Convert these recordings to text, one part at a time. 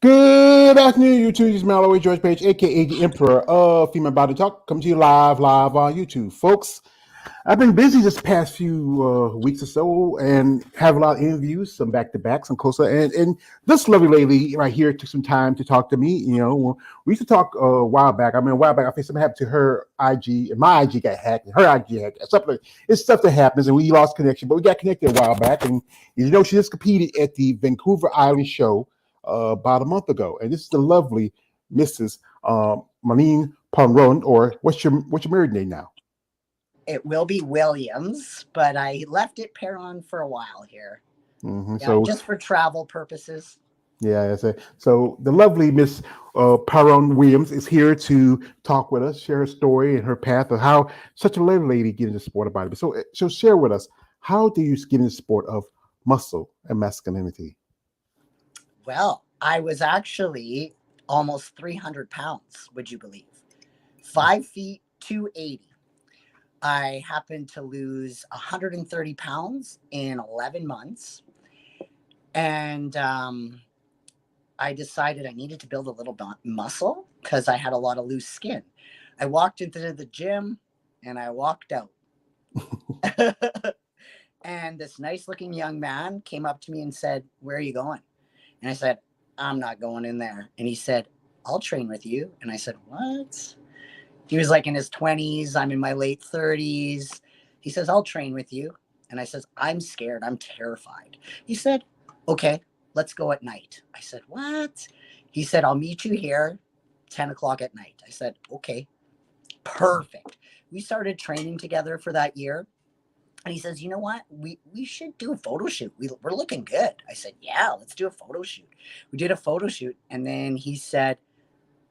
Good afternoon, YouTube. This is Mallory George Page, aka the Emperor of Female Body Talk, coming to you live on YouTube, folks. I've been busy this past few weeks or so, and have a lot of interviews, some back to back, some closer, and this lovely lady right here took some time to talk to me. We used to talk a while back. I mean, a while back, I think something happened to her IG, and my IG got hacked, and her IG hacked. It's stuff that happens, and we lost connection, but we got connected a while back, and she just competed at the Vancouver Island show about a month ago, and this is the lovely Mrs. Melina Perron, or what's your married name now? It will be Williams, but I left it Perron for a while here. Yeah, So just for travel purposes. yeah, that's it. So the lovely Miss Perron Williams is here to talk with us, share her story and her path of how such a lovely lady get into the sport of bodybuilding. So share with us, how do you get into the sport of muscle and masculinity? Well, I was actually almost 300 pounds, would you believe? 5 feet, 280. I happened to lose 130 pounds in 11 months. And I decided I needed to build a little muscle because I had a lot of loose skin. I walked into the gym and I walked out. And this nice looking young man came up to me and said, "Where are you going?" And I said, "I'm not going in there." And he said, "I'll train with you." And I said, "What?" He was like in his 20s. I'm in my late 30s. He says, "I'll train with you." And I says, "I'm scared. I'm terrified." He said, "Okay, let's go at night." I said, "What?" He said, "I'll meet you here 10 o'clock at night." I said, "Okay, perfect." We started training together for that year. And he says, "You know what? We should do a photo shoot. We're looking good." I said, "Yeah, let's do a photo shoot." We did a photo shoot. And then he said,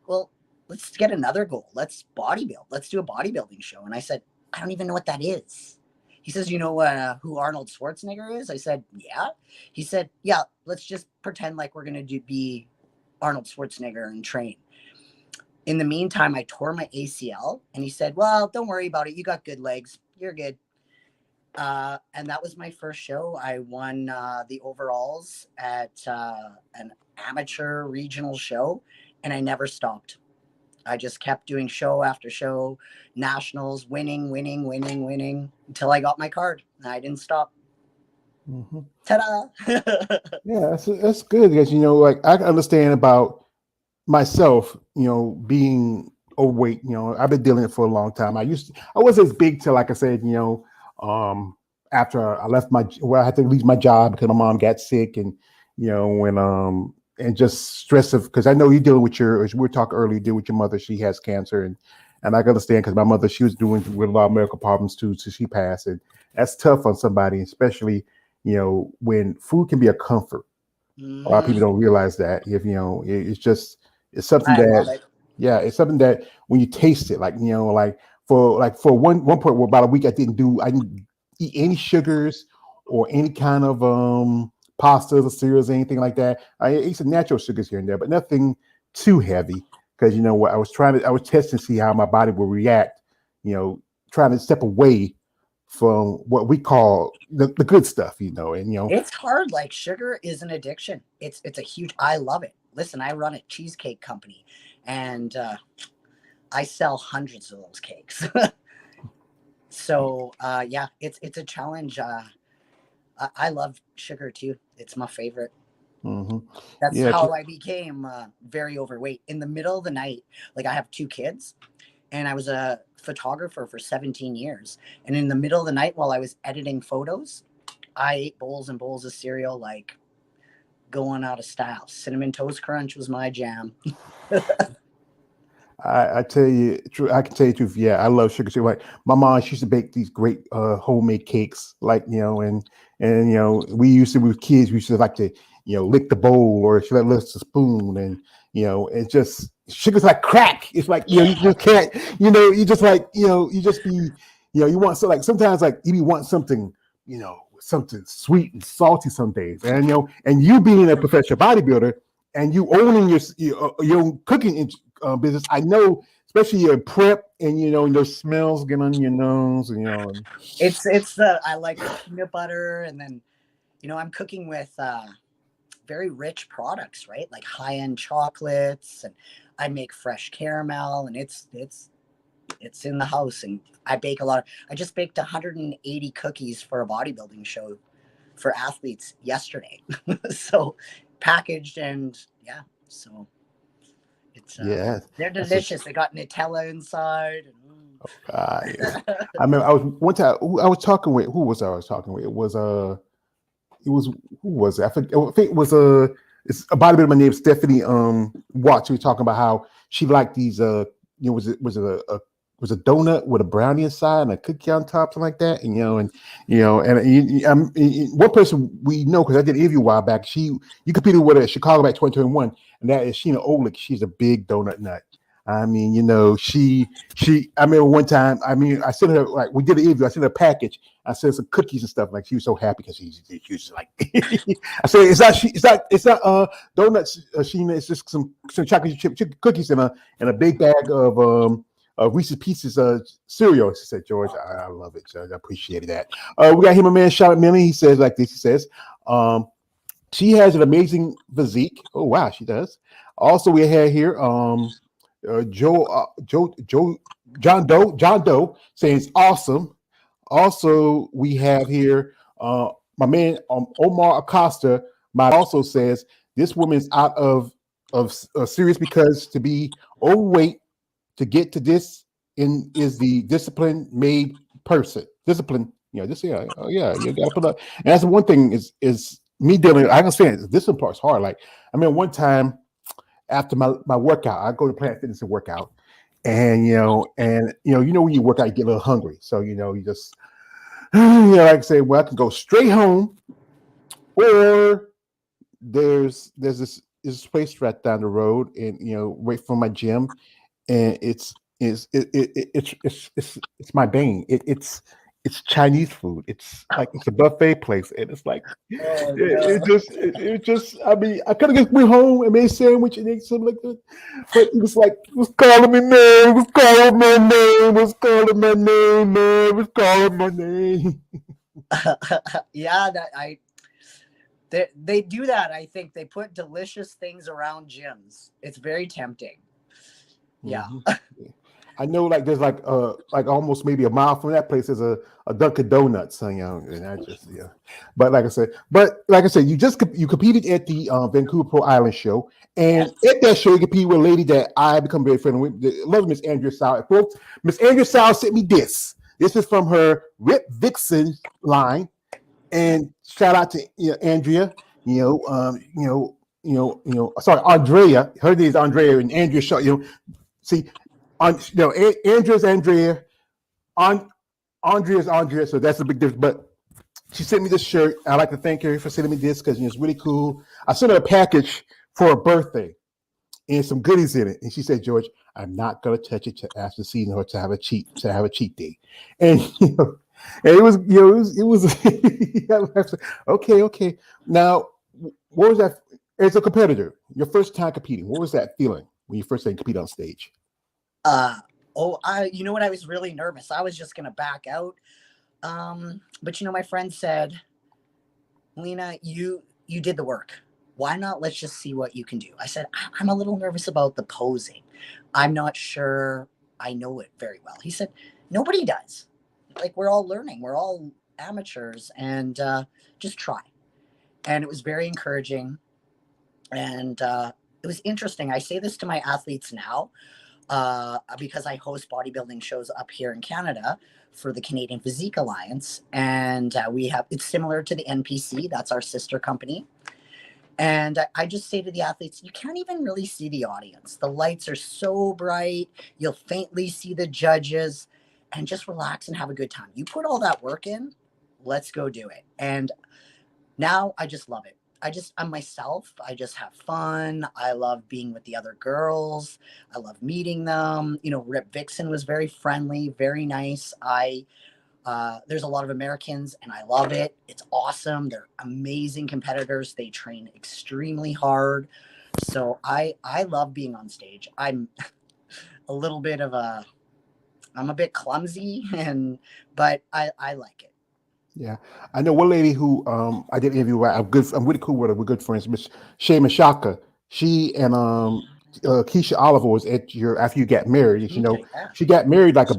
"Well, let's get another goal. Let's bodybuild. Let's do a bodybuilding show." And I said, "I don't even know what that is." He says, "You know who Arnold Schwarzenegger is?" I said, "Yeah." He said, "Yeah, let's just pretend like we're going to be Arnold Schwarzenegger and train." In the meantime, I tore my ACL. And he said, "Well, don't worry about it. You got good legs. You're good." And that was my first show. I won the overalls at an amateur regional show, and I never stopped. I just kept doing show after show, nationals, winning until I got my card. And I didn't stop. Mm-hmm. Ta-da! Yeah, that's good because like I can understand about myself, being overweight. I've been dealing with it for a long time. I wasn't as big till, like I said, um, after I left I had to leave my job because my mom got sick, and when and just stress of, because I know you dealing with as we were talking earlier, you deal with your mother. She has cancer, and I can understand because my mother, she was doing with a lot of medical problems too, so she passed, and that's tough on somebody, especially when food can be a comfort. A lot of people don't realize that. If it's something I love that, it. yeah, it's something that when you taste it, like for one point, about a week, I didn't eat any sugars or any kind of pastas or cereals, anything like that. I ate some natural sugars here and there, but nothing too heavy, because you know what, I was testing to see how my body will react. Trying to step away from what we call the good stuff, and It's hard. Like sugar is an addiction. It's a huge. I love it. Listen, I run a cheesecake company, and I sell hundreds of those cakes. So yeah, it's a challenge. I love sugar too. It's my favorite. hmm That's yeah, how I became very overweight in the middle of the night. Like, I have two kids, and I was a photographer for 17 years. And in the middle of the night, while I was editing photos, I ate bowls and bowls of cereal, like going out of style. Cinnamon Toast Crunch was my jam. I tell you, I can tell you the truth. Yeah, I love sugar too. Like my mom, she used to bake these great homemade cakes. Like and we used to, we were kids. We used to like to lick the bowl, or she let us a spoon, and it's just sugar's like crack. It's like Yeah. you just can't. You just like you just be you want, so like sometimes like you want something something sweet and salty some days, and and you being a professional bodybuilder and you owning your own cooking business, I know, especially your prep, and and those smells get on your nose, and It's the I like the peanut butter, and then I'm cooking with very rich products, right? Like high-end chocolates, and I make fresh caramel, and it's in the house. And I bake a lot. I just baked 180 cookies for a bodybuilding show for athletes yesterday. So packaged, and yeah, so it's Yeah, they're that's a delicious. They got Nutella inside. yeah. I remember I was one time I was talking with who was I was talking with? It was who was it? I think it was it's a bodybuilder named Stephanie Watts. She was talking about how she liked these was a donut with a brownie inside and a cookie on top, something like that. And one person we know because I did an interview a while back. You competed with her at Chicago back 2021, and that is Sheena Olick. She's a big donut nut. I mean, I remember one time, I sent her, like, we did an interview, I sent her a package, I sent some cookies and stuff, like, she was so happy because she was just like, I said, it's not donuts, Sheena, it's just some chocolate chip cookies and a big bag of Reese's Pieces cereal. She said, George, I love it, George, I appreciated that. We got him a man, Charlotte Millie, he says like this, he says, she has an amazing physique. Oh, wow, she does. Also, we have here, John Doe saying it's awesome. Also, we have here my man Omar Acosta. Might also says this woman's out of serious because to be overweight to get to this is the discipline made person. Discipline, this you got to put up. And that's the one thing is me dealing. I can say it, this part's hard. Like one time after my workout, I go to Planet Fitness and work out. And when you work out, you get a little hungry. So you just like I say, well, I can go straight home, or there's this place right down the road, and right from my gym, and it's my bane. It's Chinese food. It's like it's a buffet place, and it's like Oh, no. it just. I mean, I could have just went home and made a sandwich and ate something like that, but it was like it was calling me name, it was calling my name, it was calling my name, man, it was calling my name. Yeah, they do that. I think they put delicious things around gyms. It's very tempting. Yeah. Mm-hmm. I know, like there's like almost maybe a mile from that place is a Dunkin' Donuts, and I just But like I said, you competed at the Vancouver Pro Island show, and Yes. at that show you competed with a lady that I become very friendly with. Love Miss Andrea Sow. Folks, Miss Andrea Sow sent me this. This is from her Rip Vixen line, and shout out to Andrea. Sorry, Andrea. Her name is Andrea, and Andrea Shaw. See. Andrea's Andrea, Andrea's Andrea, so that's a big difference. But she sent me this shirt. I'd like to thank her for sending me this because it's really cool. I sent her a package for her birthday and some goodies in it, and she said, "George, I'm not gonna touch it after seeing her to have a cheat day." And and it was okay. Now, what was that? As a competitor, your first time competing, what was that feeling when you first started competing on stage? You know what? I was really nervous. I was just gonna back out. But my friend said, Melina, you did the work. Why not? Let's just see what you can do. I said, I'm a little nervous about the posing. I'm not sure I know it very well. He said, nobody does. Like, we're all learning. We're all amateurs, and just try. And it was very encouraging. And it was interesting. I say this to my athletes now. Because I host bodybuilding shows up here in Canada for the Canadian Physique Alliance. And it's similar to the NPC, that's our sister company. And I just say to the athletes, you can't even really see the audience. The lights are so bright, you'll faintly see the judges, and just relax and have a good time. You put all that work in, let's go do it. And now I just love it. I'm myself. I just have fun. I love being with the other girls. I love meeting them. Rip Vixen was very friendly, very nice. There's a lot of Americans, and I love it. It's awesome. They're amazing competitors. They train extremely hard. So I love being on stage. I'm a bit clumsy, but I like it. Yeah, I know one lady who I did interview. I'm really cool with her. We're good friends. Miss Shay Mashaka. She and Keisha Oliver was at your after you got married. And, Okay, yeah. she got married like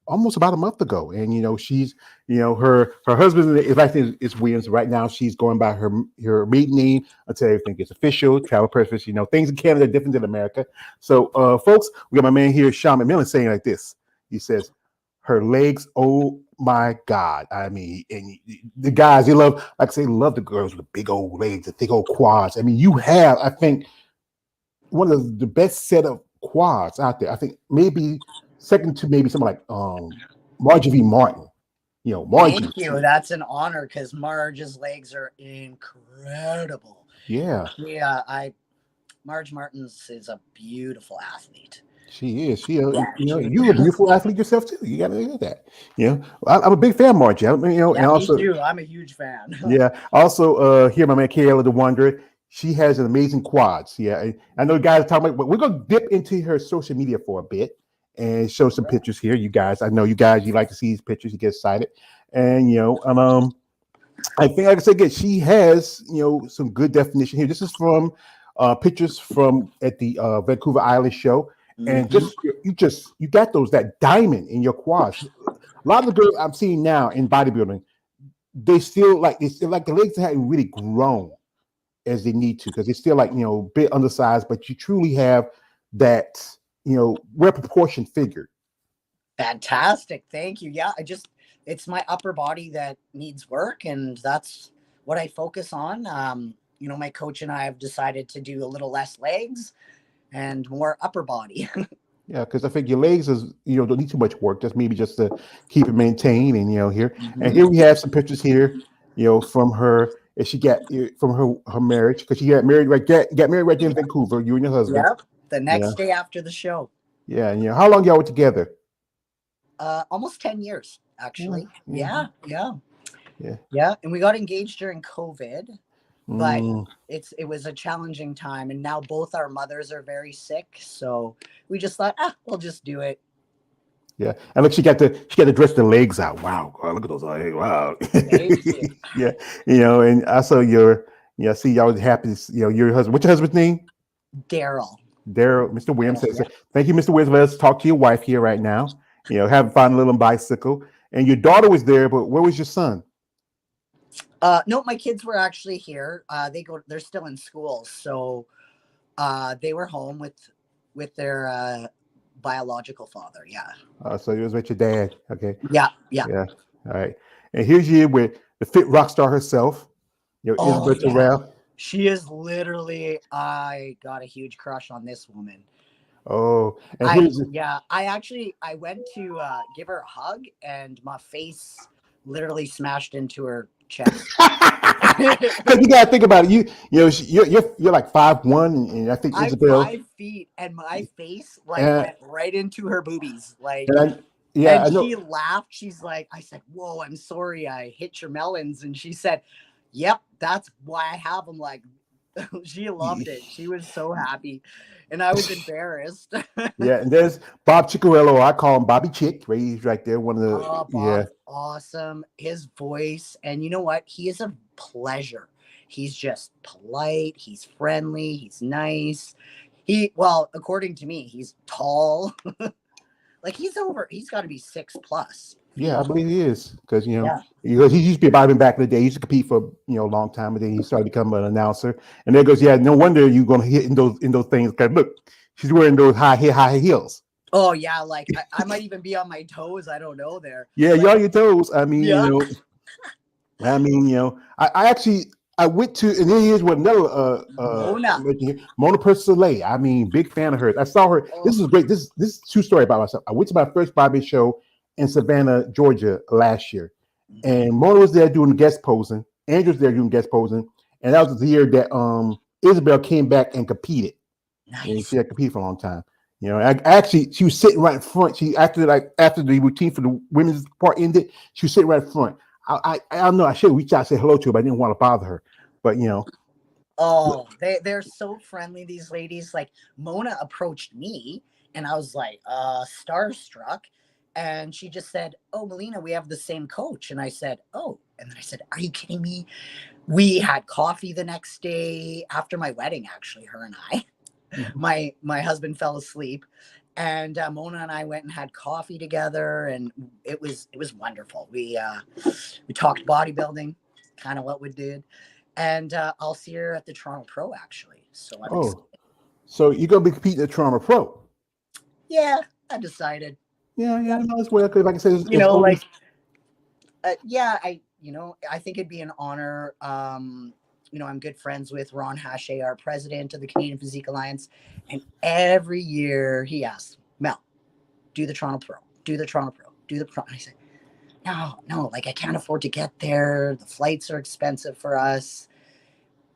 almost about a month ago. And she's her husband is actually is Williams right now. She's going by her maiden name until everything gets official. Travel purpose. Things in Canada are different than America. So, folks, we got my man here, Sean McMillan, saying like this. He says, her legs, oh my God. I mean, and the guys, they love, like I say, love the girls with the big old legs, the thick old quads. I mean, you have, I think, one of the best set of quads out there. I think maybe second to maybe someone like Marjorie V. Martin. Marjorie. Thank you. That's an honor because Marge's legs are incredible. Yeah, Yeah, Marge Martins is a beautiful athlete. she is. Yeah, You're a beautiful athlete yourself too. You got to hear that. I'm a big fan of Marjorie. And yeah, me also, too. I'm a huge fan. yeah. Also, here, my man Kayla the Wanderer. She has an amazing quads. Yeah, I know guys are talking about, but we're gonna dip into her social media for a bit and show some pictures here. You guys, I know you guys, you like to see these pictures. You get excited, and I think, like I said again, she has some good definition here. This is from pictures from at the Vancouver Island show, and Mhm. you got that diamond in your quads. A lot of the girls I'm seeing now in bodybuilding, they still like the legs haven't really grown as they need to because they're still like a bit undersized, but you truly have that well proportioned figure. Fantastic. Thank you. Yeah, it's my upper body that needs work, and that's what I focus on. My coach and I have decided to do a little less legs and more upper body. Yeah, because I think your legs is don't need too much work. Just maybe just to keep it maintained, and here we have some pictures here, from her as she got from her marriage because she got married right there in Yeah. Vancouver. You and your husband. Yep. The Yeah, next day after the show. yeah, and how long y'all were together? Almost 10 years, Yeah, actually. yeah, Yeah, yeah, yeah. yeah. And we got engaged during COVID, but Mm, it was a challenging time. And now both our mothers are very sick. So we just thought, we'll just do it. yeah, and look, she got to dress the legs out. Wow, God, look at those legs. Wow. Thank you. Yeah, and I saw I see y'all happy. Your husband. What's your husband's name? Daryl. Daryl, Mr. Williams Daryl, says, yeah. thank you, Mr. Williams. Let's talk to your wife here right now. Having fun a little bicycle. And your daughter was there, but where was your son? No, my kids were actually here. They're still in school. So they were home with their biological father. Yeah. So it was with your dad. Okay. Yeah. Yeah. Yeah. All right. And here's you with the fit rock star herself, Oh, Isabel yeah. Terrell. She is literally, I got a huge crush on this woman. Oh, and I here's yeah, I went to give her a hug and my face literally smashed into her chest. because you gotta think about it. You're like 5'1", and I think I'm Isabel. 5 feet and my face like And, went right into her boobies. and And I know. she laughed. She's like, I said, "Whoa, I'm sorry I hit your melons." And she said, "Yep, that's why I have them." Like, she loved it. She was so happy. And I was embarrassed. Yeah, and there's Bob Ciccarello. I call him Bobby Chick. Right, he's right there. One of the Oh, yeah, Bob's awesome. His voice, and you know what? He is a pleasure. He's just polite. He's friendly. He's nice. Well, according to me, he's tall. Like he's got to be 6+ yeah. I feet. believe he is because Yeah. he used to be a bodyman back in the day. He used to compete for a long time, and then he started becoming an announcer. And there goes, yeah. No wonder you're gonna hit in those things. Cause look, she's wearing those high heels. Oh yeah, like I might even be on my toes. I don't know there. Yeah, Like you're on your toes. yeah. I actually I went to, and then here's what another Mona. Mona Soleil. I mean, big fan of hers. I saw her. This Oh, is great. This is a true story about myself. I went to my first Bobby show in Savannah, Georgia last year, and Mona was there doing guest posing. Andrew was there doing guest posing, and that was the year that Isabel came back and competed. And nice. she had competed for a long time. Actually, she was sitting right in front. She after the routine for the women's part ended, she was sitting right in front. I don't know. I should reach out and say hello to her, but I didn't want to bother her. But Oh, they're so friendly, these ladies. Like Mona approached me and I was like starstruck. And she just said, "Oh, Melina, we have the same coach." And I said, "Oh." And then I said, are you kidding me? We had coffee the next day after my wedding, actually, her and I. My husband fell asleep, and Mona and I went and had coffee together, and it was wonderful. We talked bodybuilding, kind of what we did, and I'll see her at the Toronto Pro, actually. So I'm excited. So you're gonna be competing at Toronto Pro? Yeah, I decided. Yeah, no, it's well, because like I said, You know, like, yeah, I think it'd be an honor. I'm good friends with Ron Hache, our president of the Canadian Physique Alliance, and every year he asks, Mel, do the Toronto Pro, do the Toronto Pro, do the Pro. And I said, no, like I can't afford to get there. The flights are expensive for us.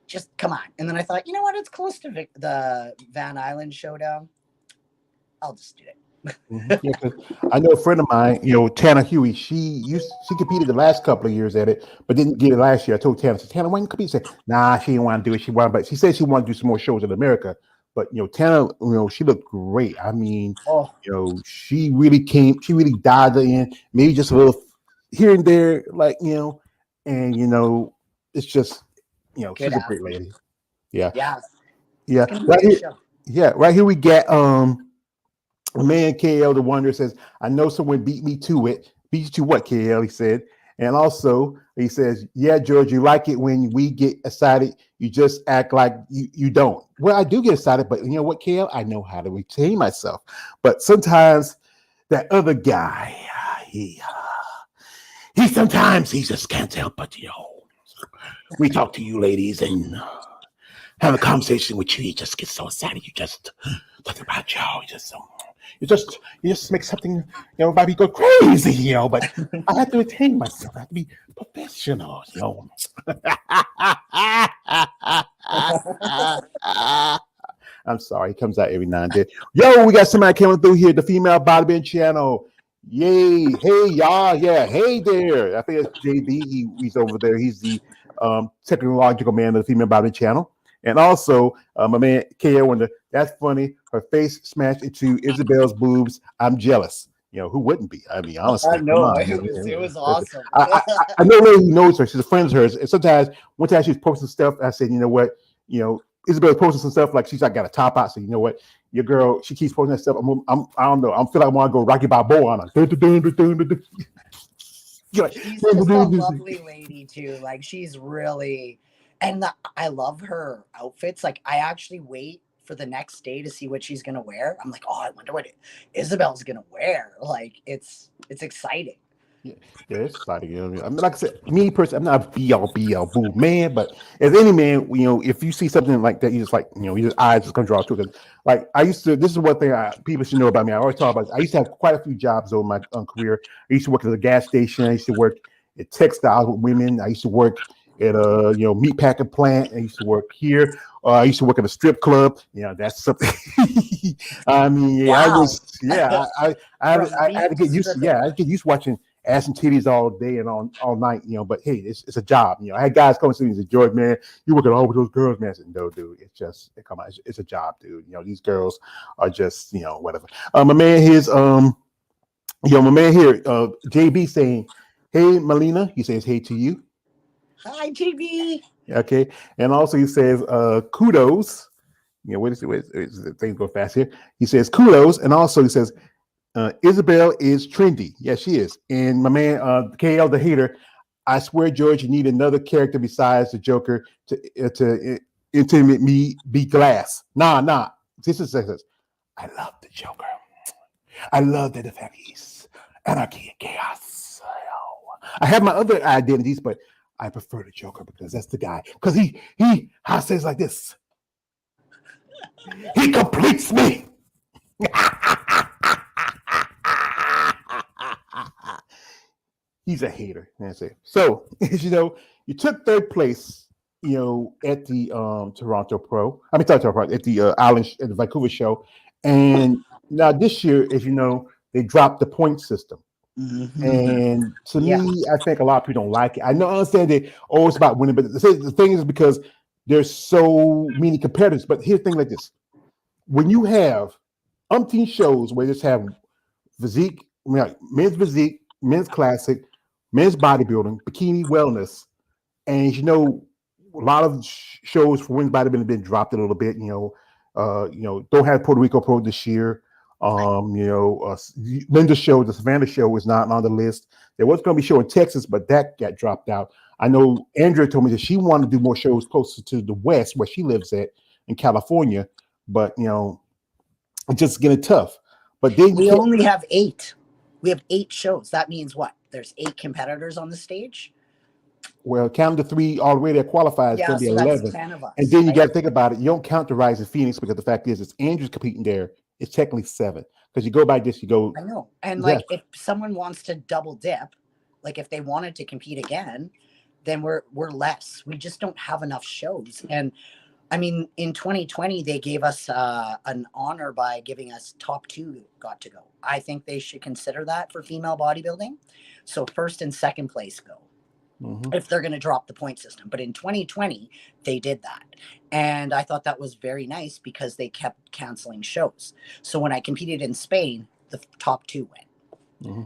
Just come on. And then I thought, you know what? It's close to the Van Island Showdown. I'll just do it. Yeah, cause I know a friend of mine, Tana Huey. She competed the last couple of years at it, but didn't get it last year. I told Tana, Tana, why didn't you compete? She said, nah, she didn't want to do it. But she said she wanted to do some more shows in America. But Tana, she looked great. I mean, she really dived in, maybe just a little here and there, like and it's just she's a great lady. Yeah. Right here, right here we get man, KL the Wonder says, I know someone beat me to it. Beat you to what, KL? He said. And also, he says, yeah, George, you like it when we get excited. You just act like you don't. Well, I do get excited, but you know what, KL? I know how to retain myself. But sometimes that other guy, he sometimes he just can't help but, we talk to you ladies and have a conversation with you. You just get so excited. You just talk about y'all. You just make something, everybody go crazy, but I have to retain myself. I have to be professional, I'm sorry, it comes out every now and then. Yo, we got somebody coming through here, the female bodybuilding channel. Yay, hey y'all, yeah, hey there. I think it's JB. He's over there. He's the technological man of the female bodybuilding channel. And also, my man KO wonder, that's funny. Her face smashed into Isabel's boobs. I'm jealous. Who wouldn't be? I mean, honestly, I know it was awesome. I know lady who knows her. She's a friend of hers. And sometimes, one time she was posting stuff. I said, you know what? Isabel's posting some stuff like she's like got a top out. So you know what? Your girl, she keeps posting that stuff. I don't know. I feel like I want to go Rocky Balboa on her. She's just a lovely lady too. Like she's really. And I love her outfits. Like I actually wait for the next day to see what she's gonna wear. I'm like, oh, I wonder what Isabel's gonna wear. Like it's exciting. Yeah, it's exciting. I mean, like I said, me personally, I'm not a be all boo man, but as any man, if you see something like that, you just like, your eyes just gonna draw to it. Like I used to. This is one thing people should know about me. I always talk about. I used to have quite a few jobs over my career. I used to work at a gas station. I used to work at textiles with women. I used to work at a meat packing plant. I used to work here. I used to work at a strip club. That's something. I mean, wow. I had to get used to. Yeah, I had to get used to watching ass and titties all day and all night. But hey, it's a job. I had guys come to me and say, George, man, you working all with those girls, man. I said, no, dude, come on, it's a job, dude. These girls are just whatever. My man here's my man here, JB saying, hey, Melina. He says hey to you. Hi, JB. Okay, and also he says kudos. What is it? Things go fast here. He says kudos, and also he says Isabel is trendy. Yeah, she is. And my man KL the hater, I swear, George, you need another character besides the Joker to intimidate me. Be glass. Nah. This is I love the Joker. I love that the fact he's anarchy and chaos. I have my other identities, but I prefer the Joker because that's the guy. Because he says like this. He completes me. He's a hater. That's it. So, you took third place, at the Toronto Pro. I mean, Toronto Pro at the Island at the Vancouver show. And now this year, as you know, they dropped the point system. Mm-hmm. And to me, I think a lot of people don't like it. I understand that it's about winning, but the thing is because there's so many competitors. But here's the thing like this: when you have umpteen shows where you just have physique, men's physique, men's classic, men's bodybuilding, bikini wellness, and a lot of shows for women's bodybuilding have been dropped a little bit. Don't have Puerto Rico Pro this year. Linda's show, the Savannah show, is not on the list. There was going to be a show in Texas, but that got dropped out. I know Andrea told me that she wanted to do more shows closer to the West, where she lives at in California, but it's just getting tough. But then we only have 8. We have 8 shows. That means what? There's 8 competitors on the stage. Well, count the 3 already that qualify. It's going to be 11. That's 10 of us. And then you got to think about it. You don't count the Rise in Phoenix, because the fact is, it's Andrew's competing there. It's technically 7, because you go by this. You go. I know. And like, if someone wants to double dip, like if they wanted to compete again, then we're less. We just don't have enough shows. And I mean, in 2020, they gave us an honor by giving us top 2 got to go. I think they should consider that for female bodybuilding. So first and second place go. If they're going to drop the point system. But in 2020, they did that. And I thought that was very nice, because they kept canceling shows. So when I competed in Spain, the top 2 went.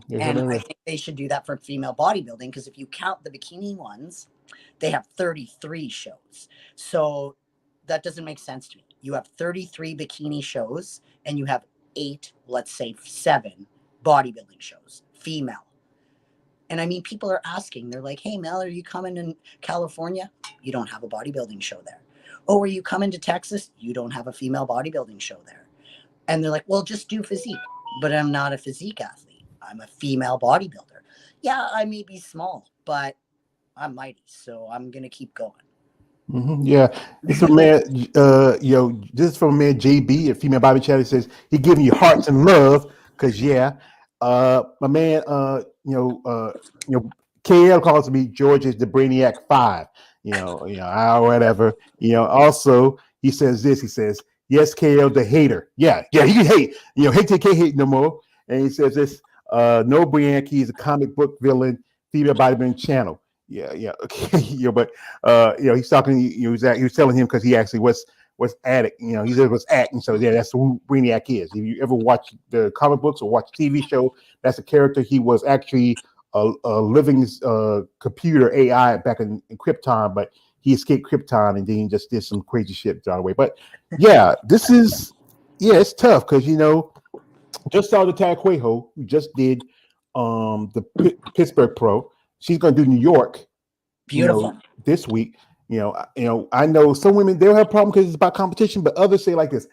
And I think they should do that for female bodybuilding, because if you count the bikini ones, they have 33 shows. So that doesn't make sense to me. You have 33 bikini shows, and you have 8, let's say 7 bodybuilding shows, female. And I mean, people are asking, they're like, hey, Mel, are you coming in California? You don't have a bodybuilding show there. Oh, are you coming to Texas? You don't have a female bodybuilding show there. And they're like, well, just do physique. But I'm not a physique athlete. I'm a female bodybuilder. Yeah, I may be small, but I'm mighty. So I'm going to keep going. Yeah, it's a man. This is from a man, JB, a female Bobby Chatty, says he giving you hearts and love, because my man, KL calls me George is the Brainiac 5. Whatever. Also he says this. He says, yes, KL the hater. Yeah, you can hate. Hate to can't hate no more. And he says this. No, Brainiac, he's a comic book villain, female bodybuilding channel. Yeah, okay, but he's talking. He was telling him, because he actually was addict. He said was acting. So that's who Brainiac is. If you ever watch the comic books or watch TV show, that's a character. He was actually a living computer AI back in Krypton, but he escaped Krypton and then he just did some crazy shit the way. But it's tough, because just saw the Tara Cuejo, who just did the Pittsburgh Pro. She's going to do New York, beautiful, this week. I know some women, they'll have a problem because it's about competition, but others say like this: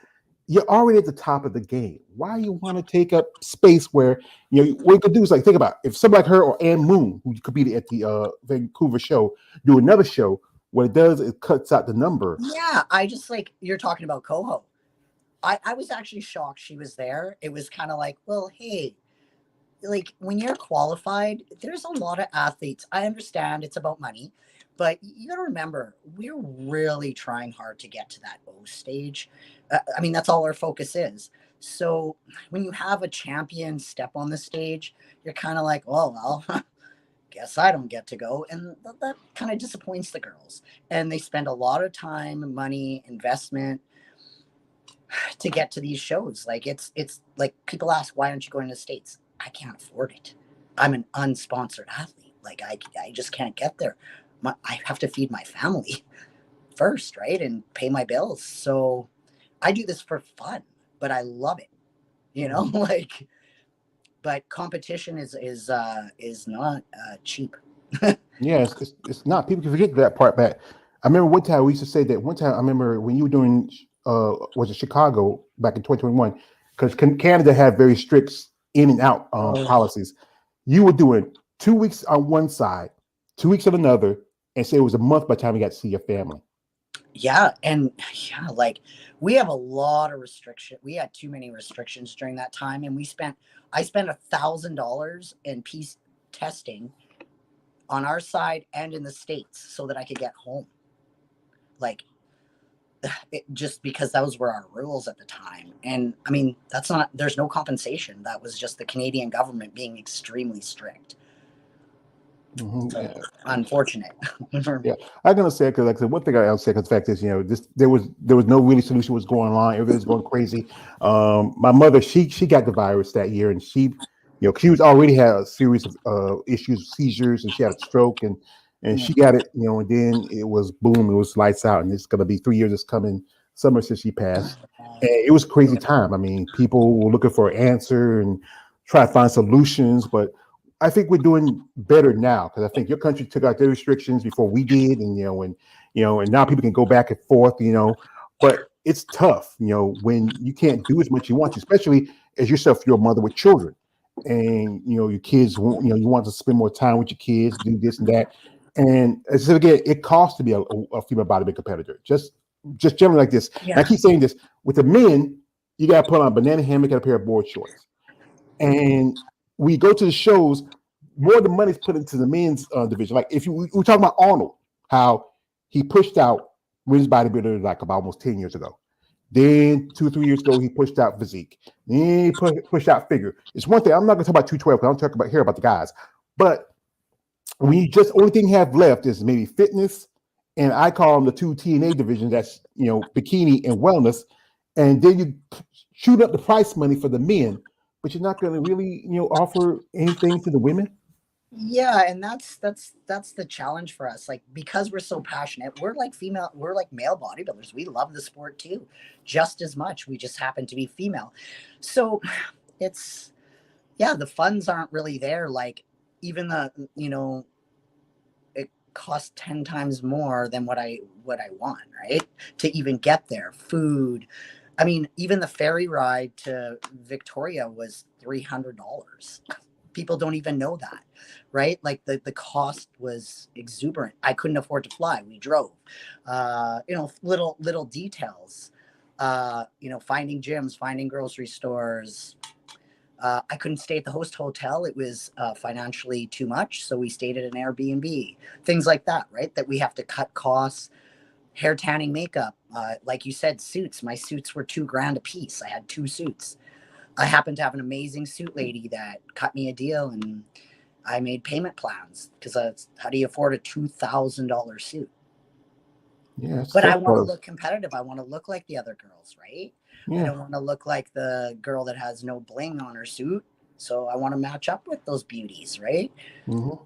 you're already at the top of the game. Why you want to take up space where what you could do is, like, think about if somebody like her or Ann Moon, who competed at the Vancouver show, do another show. What it does, it cuts out the number. Yeah, I just like you're talking about Coho. I was actually shocked she was there. It was kind of like, well, hey. Like, when you're qualified, there's a lot of athletes. I understand it's about money, but you got to remember, we're really trying hard to get to that O stage. I mean, that's all our focus is. So when you have a champion step on the stage, you're kind of like, oh, well, guess I don't get to go. And that kind of disappoints the girls. And they spend a lot of time, money, investment to get to these shows. Like, it's like people ask, why aren't you going to the States? I can't afford it. I'm an unsponsored athlete. Like, I just can't get there. I have to feed my family first, right? And pay my bills. So I do this for fun, but I love it, like, but competition is not cheap. Yeah, it's not. People can forget that part. But I remember one time we used to say that. One time I remember when you were doing, was it Chicago back in 2021? Because Canada had very strict in and out policies. You were doing 2 weeks on one side, 2 weeks on another, and say it was a month by the time you got to see your family. Yeah, and like we have a lot of restriction. We had too many restrictions during that time, and I spent $1,000 in piece testing on our side and in the States so that I could get home. Like, just because those were our rules at the time. And I mean, there's no compensation. That was just the Canadian government being extremely strict. Unfortunate. Yeah, I'm gonna say, because like I said, one thing I'll say, because the fact is, there was no really solution was going on. Everything was going crazy. My mother, she got the virus that year, and she she was already had a series of issues, seizures, and she had a stroke, and she got it, and then it was boom, it was lights out, and it's gonna be 3 years this coming summer since she passed, and it was a crazy time. I mean, people were looking for an answer and try to find solutions, but I think we're doing better now because I think your country took out their restrictions before we did, and now people can go back and forth, but it's tough, when you can't do as much you want to, especially as yourself, you're a mother with children, and your kids want, you want to spend more time with your kids, do this and that, and as I said again, it costs to be a female bodybuilding competitor. Just generally like this. And I keep saying this with the men, you got to put on a banana hammock and a pair of board shorts, and we go to the shows. More of the money's put into the men's division. Like if we're talking about Arnold, how he pushed out women's bodybuilder like about almost 10 years ago. Then 2-3 years ago, he pushed out physique. Then he pushed out figure. It's one thing. I'm not going to talk about 212 because I'm talking about here about the guys. But when you just only thing you have left is maybe fitness, and I call them the two TNA divisions. That's bikini and wellness, and then you shoot up the price money for the men, but you're not going to really offer anything to the women. Yeah, and that's the challenge for us. Like, because we're so passionate, we're like male bodybuilders. We love the sport too, just as much. We just happen to be female. So it's the funds aren't really there. Like, even it costs 10 times more than what I want, right? To even get there. Food. I mean, even the ferry ride to Victoria was $300. People don't even know that, right? Like the cost was exuberant. I couldn't afford to fly. We drove, little details, finding gyms, finding grocery stores. I couldn't stay at the host hotel. It was financially too much. So we stayed at an Airbnb, things like that, right? That we have to cut costs, hair tanning, makeup. Like you said, suits. My suits were $2,000 a piece. I had 2 suits. I happened to have an amazing suit lady that cut me a deal, and I made payment plans because how do you afford a $2,000 suit? Yeah, but I want to look competitive. I want to look like the other girls, right? Yeah. I don't want to look like the girl that has no bling on her suit. So I want to match up with those beauties, right? Mm-hmm.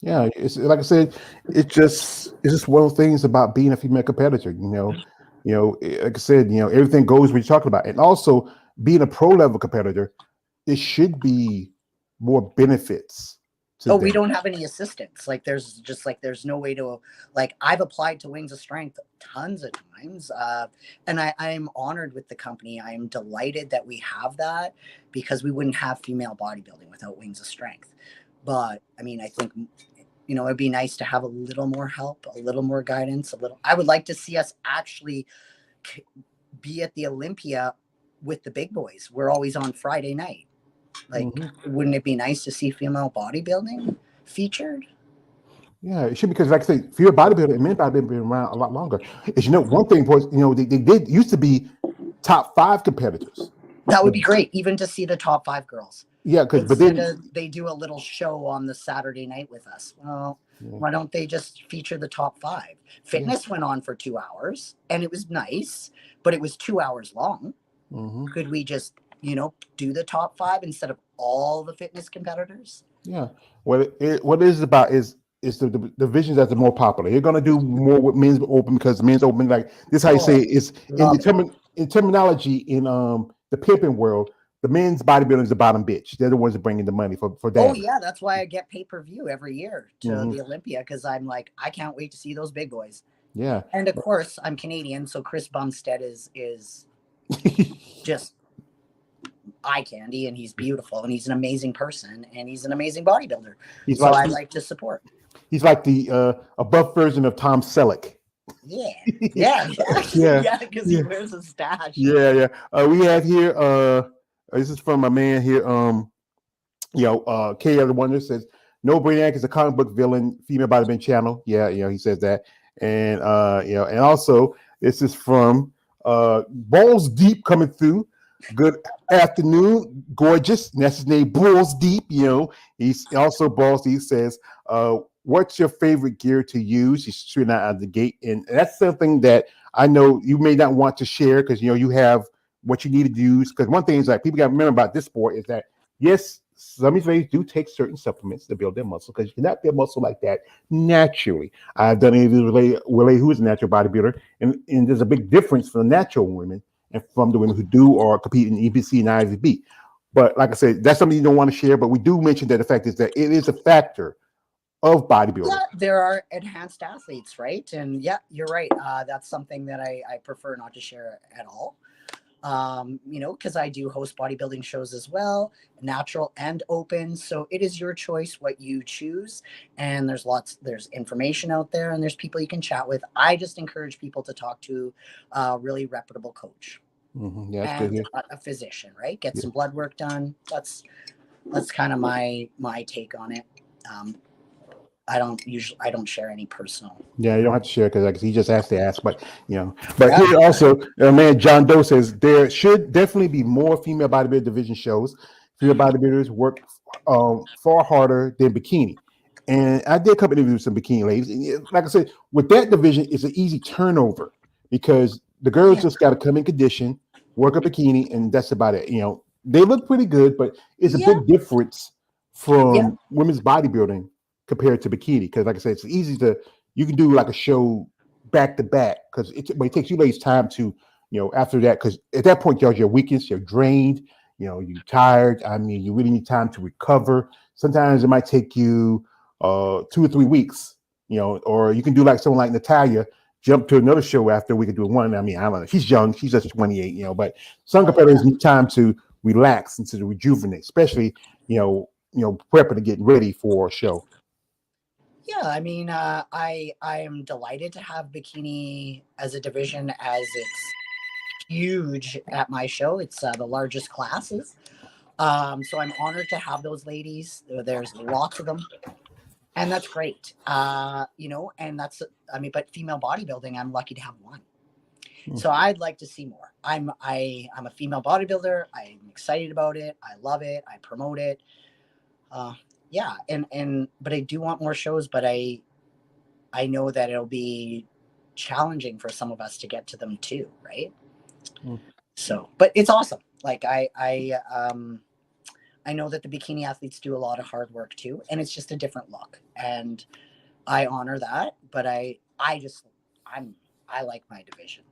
Yeah, it's like I said, it's just one of the things about being a female competitor. Like I said, everything goes what you're talking about, and also being a pro level competitor, it should be more benefits. We don't have any assistants. Like there's no way to, like, I've applied to Wings of Strength tons of times, and I am honored with the company. I am delighted that we have that, because we wouldn't have female bodybuilding without Wings of Strength. But I mean, I think it'd be nice to have a little more help, a little more guidance, I would like to see us actually be at the Olympia with the big boys. We're always on Friday night. Like, wouldn't it be nice to see female bodybuilding featured? Yeah, it should, because like I say, female bodybuilding and men bodybuilding been around a lot longer. As one thing was, they did used to be top 5 competitors. That would be great, even to see the top 5 girls. Yeah, but then they do a little show on the Saturday night with us. Well, why don't they just feature the top 5? Fitness went on for 2 hours, and it was nice, but it was 2 hours long. Could we just do the top 5 instead of all the fitness competitors? Yeah. What it is about is the divisions that are more popular. You're gonna do more with men's open, because men's open, like this, how you say it, is in terminology in the pimping world. The men's bodybuilding is the bottom bitch. They're the ones that bring in the money for that. Oh yeah, that's why I get pay-per-view every year to the Olympia, because I'm like, I can't wait to see those big boys. Yeah. And of course, I'm Canadian, so Chris Bumstead is just eye candy, and he's beautiful, and he's an amazing person, and he's an amazing bodybuilder. I like to support. He's like the above version of Tom Selleck. Yeah, because he wears a stash. Yeah. We have here. This is from a man here. K. Other Wonder says, "No, Brainiac is a comic book villain, female bodybuilding channel." Yeah, he says that, and and also this is from Balls Deep coming through. Good afternoon, gorgeous. And that's his name, Balls Deep. He's also Balls Deep says, "What's your favorite gear to use?" He's shooting out of the gate, and that's something that I know you may not want to share, because you have what you need to use. Because one thing is, like, people got to remember about this sport is that, yes, some of these ladies do take certain supplements to build their muscle because you cannot build muscle like that naturally. I've done interviews with a lady who is a natural bodybuilder, and there's a big difference for the natural women and from the women who do or compete in EBC and IFBB. But like I said, that's something you don't want to share. But we do mention that the fact is that it is a factor of bodybuilding. Yeah, there are enhanced athletes, right? And yeah, you're right. That's something that I prefer not to share at all. Because I do host bodybuilding shows as well, natural and open. So it is your choice what you choose. And there's information out there and there's people you can chat with. I just encourage people to talk to a really reputable coach Mm-hmm. Yeah, that's good and here. a physician, right? Get Yeah. some blood work done. That's kind of my take on it. Um, I don't share any personal. Yeah, you don't have to share because he just has to ask. But but Yeah. here also, man, John Doe says there should definitely be more female bodybuilder division shows. Female bodybuilders work far harder than bikini. And I did a couple interviews with some bikini ladies. And like I said, with that division, it's an easy turnover because the Oh girls yeah. just got to come in condition, work a bikini, and that's about it. They look pretty good, but it's a Yeah. big difference Yeah. from women's bodybuilding compared to bikini. Because like I said, it's easy to you can do like a show back to back because it takes you ladies time to after that because at that point you're weakest, you're drained, you're tired. I mean, you really need time to recover. Sometimes it might take you 2 or 3 weeks, or you can do like someone like Natalia, jump to another show after we could do one. I mean, I don't know. She's young, she's just 28, but some Oh yeah. competitors need time to relax and to rejuvenate, especially prepping and getting ready for a show. Yeah, I mean, I am delighted to have bikini as a division as it's huge at my show. It's the largest classes. So I'm honored to have those ladies. There's lots of them, and that's great. And but female bodybuilding, I'm lucky to have one. So I'd like to see more. I'm a female bodybuilder. I'm excited about it. I love it. I promote it. Uh, yeah, and but I do want more shows. But I know that it'll be challenging for some of us to get to them too, right? Mm. So, but it's awesome. Like I know that the bikini athletes do a lot of hard work too, and it's just a different look, and I honor that. But I like my division.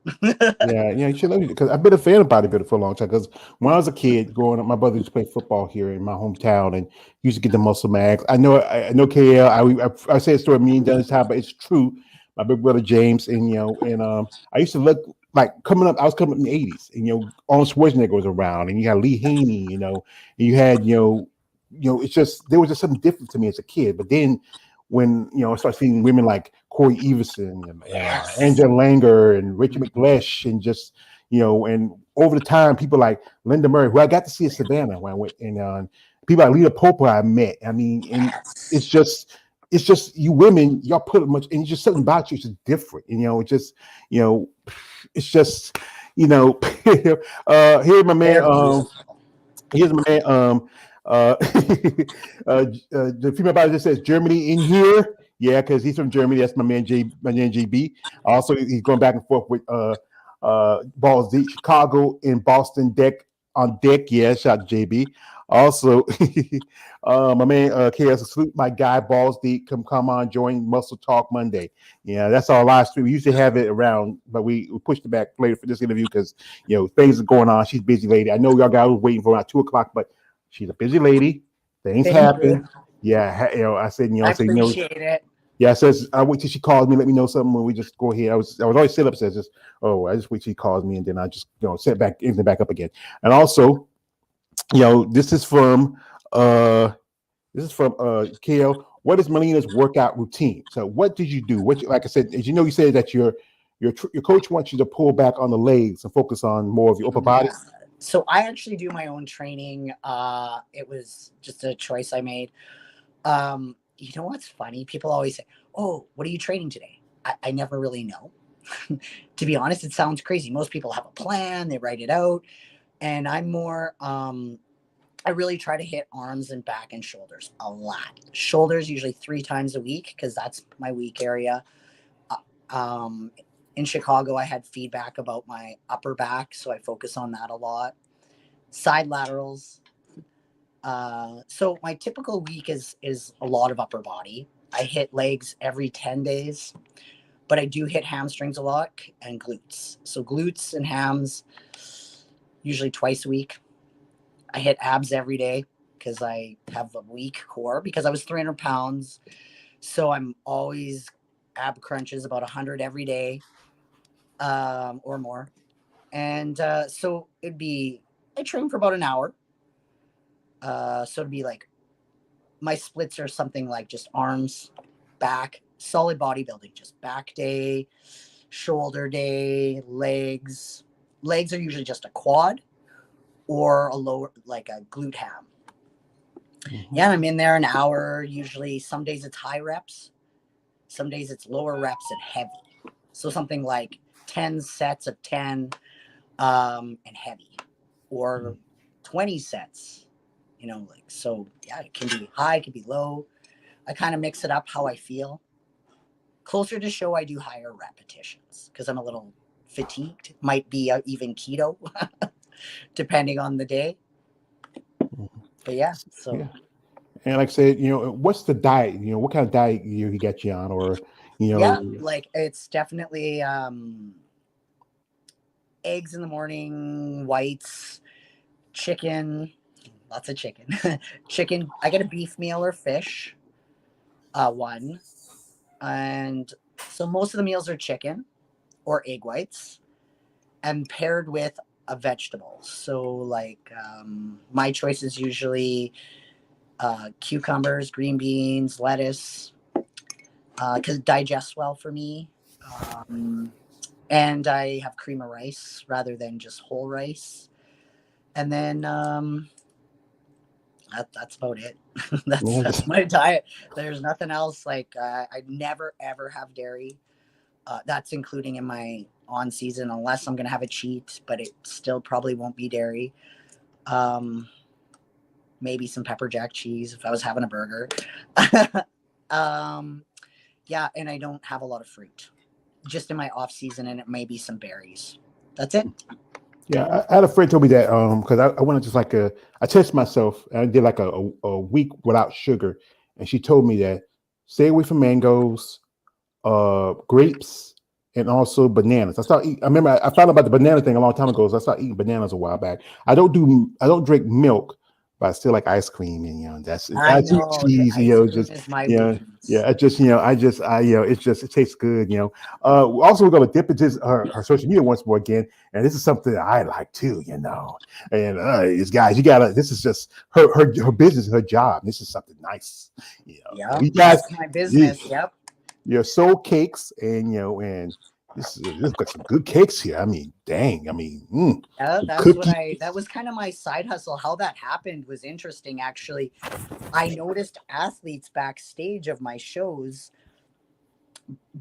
Yeah, yeah, you should know because I've been a fan of bodybuilding for a long time. Because when I was a kid growing up, my brother used to play football here in my hometown and used to get the muscle mags. I know KL. I say a story a million times time, but it's true. My big brother James and I used to look like coming up. I was coming up in the '80s, and Arnold Schwarzenegger was around, and you had Lee Haney, and you had it's just there was just something different to me as a kid. But then when I started seeing women like Corey Everson and Yes. Angela Langer and Richard McLesh and just and over the time people like Linda Murray, who I got to see at Savannah when I went, and people like Lita Popa I met. I mean, and Yes. it's just you women, y'all put it much, and it's just something about you is just different. It just you know, it's just here my man. Very beautiful. Here's my man. The female body just says Germany in here. Yeah, because he's from Germany. That's my man JB. Also, he's going back and forth with Balls Deep, Chicago and Boston deck on deck. Yeah, shout out to JB. Also, my man KS salute my guy Balls Deep. Come on, join Muscle Talk Monday. Yeah, that's our live stream. We used to have it around, but we pushed it back later for this interview because things are going on. She's a busy lady. I know y'all guys was waiting for around 2 o'clock, but she's a busy lady. Things Thank you. happen. Yeah, I said, I I said, appreciate it. yeah, I says I wait till she calls me, let me know something when we just go ahead. I was always sit up says just I just wait till she calls me and then I just set back everything back up again. And also, this is from KL. What is Melina's workout routine? So what did you do? Like I said, as you said that your coach wants you to pull back on the legs and focus on more of your upper body. Yeah. So I actually do my own training. It was just a choice I made. You know what's funny? People always say, "Oh, what are you training today?" I never really know. To be honest, it sounds crazy. Most people have a plan, they write it out, and I'm more. I really try to hit arms and back and shoulders a lot. Shoulders usually 3 times a week because that's my weak area. Uh, Um, in Chicago, I had feedback about my upper back, so I focus on that a lot. Side laterals, So my typical week is a lot of upper body. I hit legs every 10 days, but I do hit hamstrings a lot and glutes. So glutes and hams usually twice a week. I hit abs every day because I have a weak core because I was 300 pounds. So I'm always ab crunches about 100 every day, or more. And so I train for about an hour. So it'd be like my splits are something like just arms, back, solid bodybuilding, just back day, shoulder day, legs. Legs are usually just a quad or a lower, like a glute ham. Yeah, I'm in there an hour. Usually, some days it's high reps, some days it's lower reps and heavy. So something like 10 sets of 10 and heavy, or 20 sets, like, so yeah, it can be high, it can be low. I kind of mix it up how I feel. Closer to show, I do higher repetitions because I'm a little fatigued. Might be even keto, depending on the day. But yeah, so Yeah. And like I said, what's the diet? What kind of diet he got you on, or yeah, like it's definitely eggs in the morning, whites, chicken, lots of chicken. Chicken. I get a beef meal or fish, one, and so most of the meals are chicken or egg whites, and paired with a vegetable. So like my choice is usually cucumbers, green beans, lettuce, because it digests well for me. And I have cream of rice rather than just whole rice. And then that's about it. That's my diet. There's nothing else. Like I never ever have dairy. That's including in my on season, unless I'm gonna have a cheat, but it still probably won't be dairy. Maybe some pepper jack cheese if I was having a burger. Yeah, and I don't have a lot of fruit, just in my off season, and it may be some berries. That's it. Yeah, I had a friend told me that because I went on just like I tested myself and I did like a week without sugar, and she told me that stay away from mangoes, grapes, and also bananas. I remember I found out about the banana thing a long time ago. So I started eating bananas a while back. I don't drink milk, but I still like ice cream, and I I eat know the cheese. ice cream Just is my yeah. weakness. Yeah, it tastes good. Also we're gonna dip into her social media once more again, and this is something that I like too. And it's guys, you gotta. This is just her business, her job. This is something nice. Yep, You guys, this is my business. Yep. your soul cakes, and this got some good cakes here. I mean, dang. I mean, Yeah, some that's what cookies. that was kind of my side hustle. How that happened was interesting, actually. I noticed athletes backstage of my shows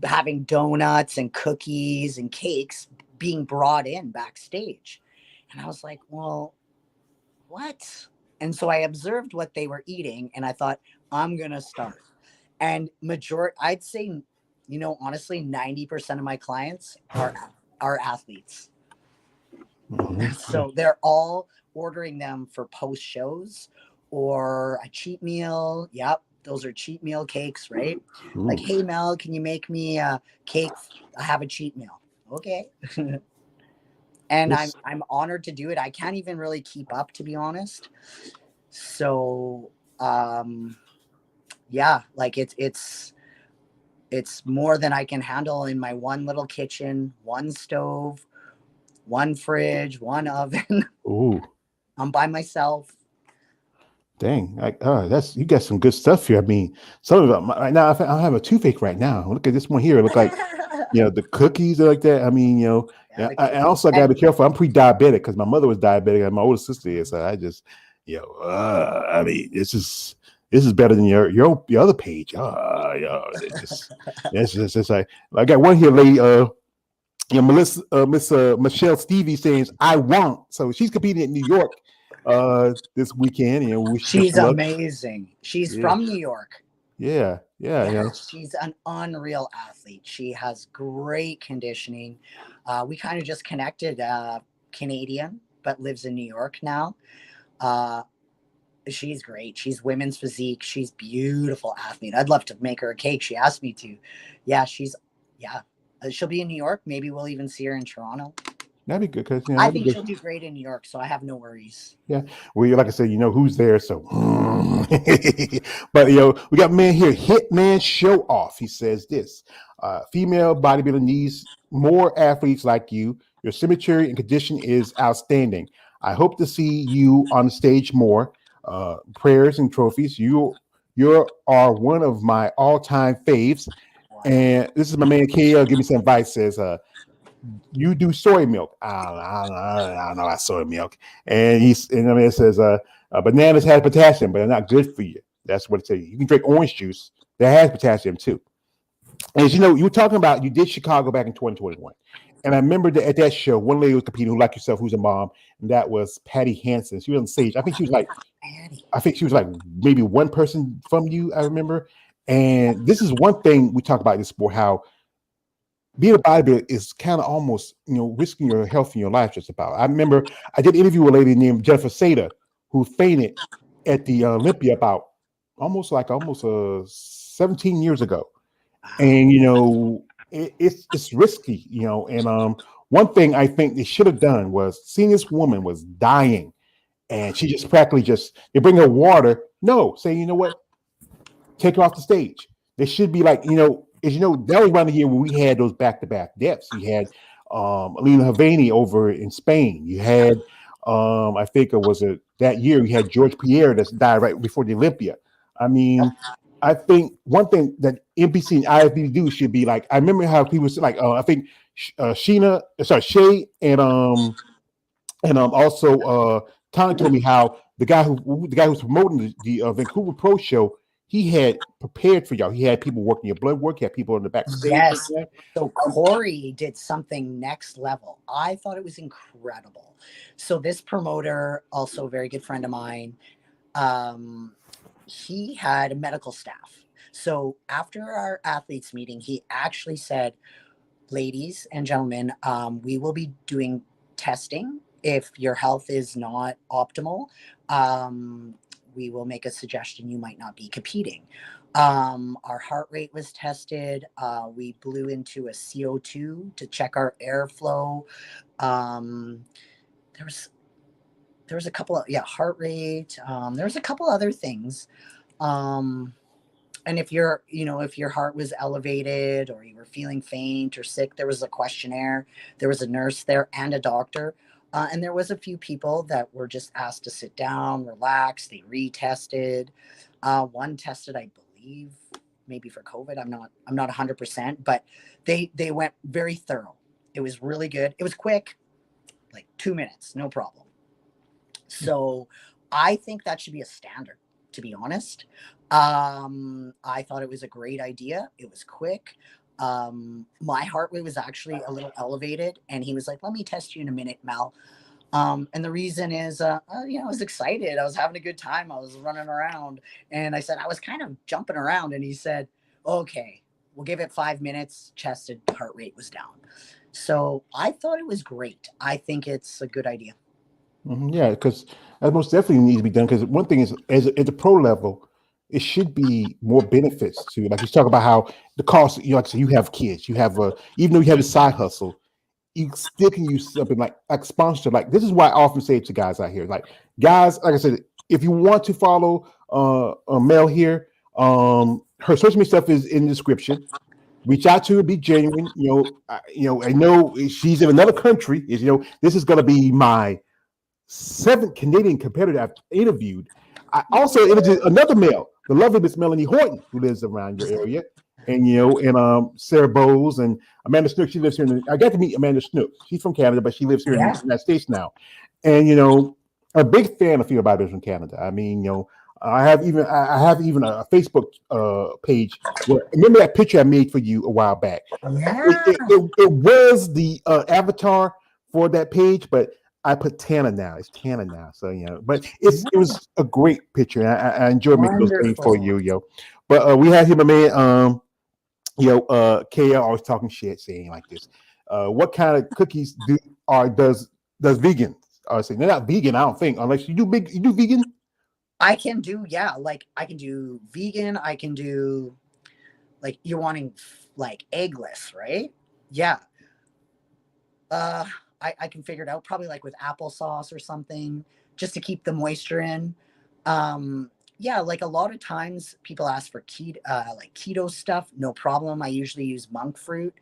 having donuts and cookies and cakes being brought in backstage. And I was like, well, what? And so I observed what they were eating and I thought, I'm going to start. And I'd say, honestly, 90% of my clients are athletes. Yeah. So they're all ordering them for post shows or a cheat meal. Yep, those are cheat meal cakes, right? Like, Ooh. hey Mel, can you make me a cake? I have a cheat meal. Okay. And I'm This. I'm honored to do it. I can't even really keep up, to be honest. So yeah, like it's more than I can handle in my one little kitchen, one stove, one fridge, one oven. Ooh. I'm by myself. Dang, that's you got some good stuff here. I mean, some of them right now. I have a toothache right now. Look at this one here. Look like the cookies are like that. I mean, Yeah, yeah. the I cookies. also gotta And be careful. I'm pre-diabetic because my mother was diabetic and my older sister is. So I just, I mean, this is better than your other page. It's like I got one here, lady. Melissa, Miss Michelle Stevie saying I want. So she's competing in New York this weekend. We wish you best she's of luck. amazing. She's Yeah, from New York. yeah, yeah. Yeah, she's an unreal athlete. She has great conditioning. We kind of just connected, Canadian, but lives in New York now. Uh, She's great. She's women's physique. She's beautiful athlete. I'd love to make her a cake. She asked me to. Yeah, yeah. She'll be in New York. Maybe we'll even see her in Toronto. That'd be good because I that'd be think good. she'll do great in New York, so I have no worries. Yeah. Well, like I said, you know who's there. So, but we got man here, Hitman Show Off. He says this: female bodybuilder needs more athletes like you. Your symmetry and condition is outstanding. I hope to see you on the stage more. Prayers and trophies. You are one of my all-time faves. Wow. And this is my man KL. Give me some advice. Says, you do soy milk. I don't know about soy milk. And it says, bananas have potassium, but they're not good for you. That's what it says. You can drink orange juice that has potassium too. And as you know, you were talking about, you did Chicago back in 2021. And I remember that at that show, one lady was competing who, like yourself, who's a mom, and that was Patty Hansen. She was on stage. I think she was like maybe one person from you, I remember. And this is one thing we talk about in this sport, how being a bodybuilder is kind of almost, risking your health and your life just about. I remember I did an interview with a lady named Jennifer Sada who fainted at the Olympia about almost 17 years ago. And, it's risky, and one thing I think they should have done was seeing this woman was dying and she just practically they bring her water. No, say, you know what? Take her off the stage. There should be like, as you know, that was around the year when we had those back-to-back deaths. You had Melina over in Spain. You had, I think it was that year, you had George Pierre that died right before the Olympia. I mean, I think one thing that NBC and IFBB do should be like, I remember how people said like, I think Shay and also Tony told me how the guy who's promoting the Vancouver Pro Show, he had prepared for y'all. He had people working your blood work. He had people in the backstage. Yes. So Corey did something next level. I thought it was incredible. So this promoter, also a very good friend of mine, he had a medical staff. So after our athletes meeting, he actually said, ladies and gentlemen, we will be doing testing. If your health is not optimal, we will make a suggestion you might not be competing. Our heart rate was tested. We blew into a CO2 to check our airflow. There was a couple of, heart rate. There was a couple other things. And if if your heart was elevated or you were feeling faint or sick, there was a questionnaire. There was a nurse there and a doctor. And there was a few people that were just asked to sit down, relax. They retested. One tested, I believe, maybe for COVID. I'm not 100%, but they went very thorough. It was really good. It was quick, like 2 minutes, no problem. So I think that should be a standard, to be honest. I thought it was a great idea. It was quick. My heart rate was actually a little elevated, and he was like, let me test you in a minute, Mel. And the reason is, I was excited. I was having a good time. I was running around, and I said, I was kind of jumping around, and he said, okay, we'll give it 5 minutes. Chested, heart rate was down. So I thought it was great. I think it's a good idea. Yeah, because that most definitely needs to be done. Because one thing is, at the pro level, it should be more benefits to, like you talk about how the cost. Like I said, you have kids, you have even though you have a side hustle, you still can use something like sponsor. Like this is why I often say to guys out here, like guys, like I said, if you want to follow Mel here, her social media stuff is in the description. Reach out to her, be genuine. I know she's in another country. This is going to be my 7th Canadian competitor I've interviewed. I also interviewed another male, the lovely Miss Melanie Horton, who lives around your area, and Sarah Bowles and Amanda Snook. She lives here. I got to meet Amanda Snook. She's from Canada, but she lives here in the United States now. And I'm a big fan of female bodybuilders from Canada. I mean, I have even a Facebook page where, remember that picture I made for you a while back? It was the avatar for that page, but I put Tana now. It's Tana now. So, but it was a great picture. I enjoyed making those things for you, But we had him, a man, KL always talking shit, saying like this. What kind of cookies does vegan? I say they're not vegan, I don't think, unless you do vegan. I can do, yeah, like I can do vegan. I can do, like, you're wanting like eggless, right? Yeah. Uh, I can figure it out probably like with applesauce or something just to keep the moisture in. Yeah, like a lot of times people ask for keto, like keto stuff. No problem. I usually use monk fruit.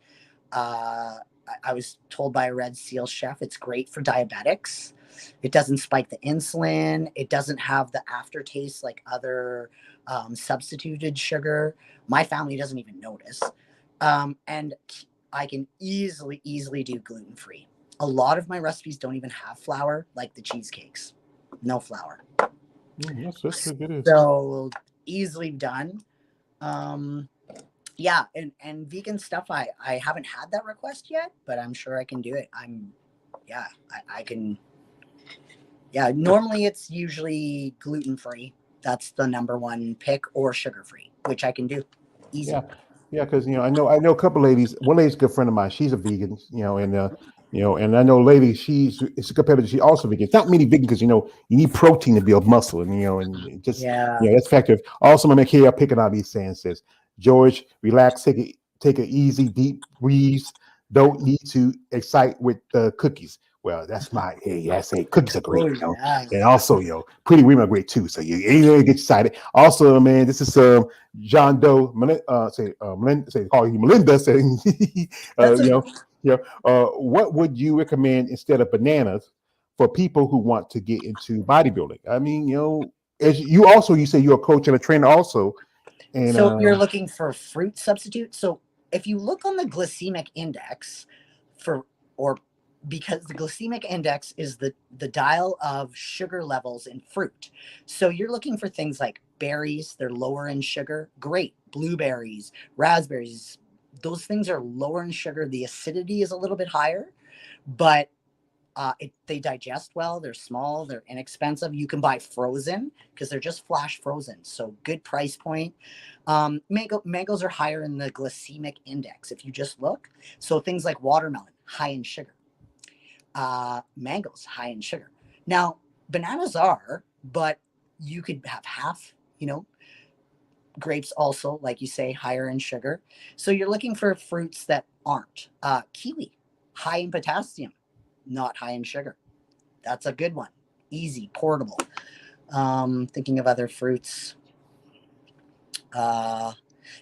I was told by a Red Seal chef it's great for diabetics. It doesn't spike the insulin. It doesn't have the aftertaste like other substituted sugar. My family doesn't even notice. And I can easily do gluten free. A lot of my recipes don't even have flour, like the cheesecakes. No flour. That's pretty good. So easily done. Um, yeah, and vegan stuff. I haven't had that request yet, but I'm sure I can do it. Yeah, I can. Yeah, normally it's usually gluten free. That's the number one pick, or sugar free, which I can do Yeah, easy. yeah, because I know a couple ladies. One lady's a good friend of mine. She's a vegan, and I know a lady. It's a competitor. She's also vegan. It's not many vegan because you need protein to build muscle, and just Yeah. that's factor. Also, my man here picking out these saying says, George, relax, take a easy deep breathe. Don't need to excite with the cookies. Well, that's my hey. I say cookies are Oh great, yeah. and also pretty women are great too. So you ain't gonna get excited. Also, man, this is John Doe, Melinda, call you Melinda, saying, That's you a, know, what would you recommend instead of bananas for people who want to get into bodybuilding? I mean, as you say you're a coach and a trainer also, and so you're looking for fruit substitute. So if you look on the glycemic index for, or because the glycemic index is the dial of sugar levels in fruit. So you're looking for things like berries, they're lower in sugar. Great. Blueberries, raspberries, those things are lower in sugar. The acidity is a little bit higher, but they digest well. They're small. They're inexpensive. You can buy frozen because they're just flash frozen. So good price point. Mangoes are higher in the glycemic index if you just look. So things like watermelon, high in sugar. Mangoes, high in sugar. Now, bananas are, but you could have half, grapes also, like you say, higher in sugar. So you're looking for fruits that aren't. Kiwi, high in potassium, not high in sugar. That's a good one. Easy, portable. Thinking of other fruits. Uh,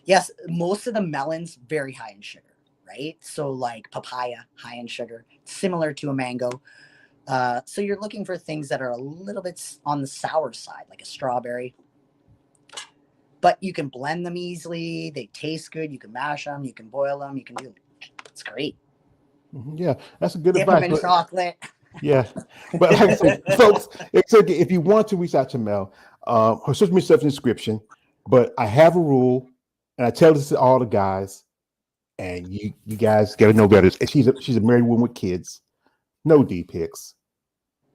yes, most of the melons very high in sugar, right? So like papaya, high in sugar, similar to a mango. So you're looking for things that are a little bit on the sour side, like a strawberry. But you can blend them easily. They taste good. You can mash them. You can boil them. You can do. It's great. yeah, that's a good Dip them advice. in But chocolate. yeah, but like I said, folks, it's okay if you want to reach out to Mel. Her social media stuff in the description. But I have a rule, and I tell this to all the guys, and you guys got to know better. She's a married woman with kids. No D pics.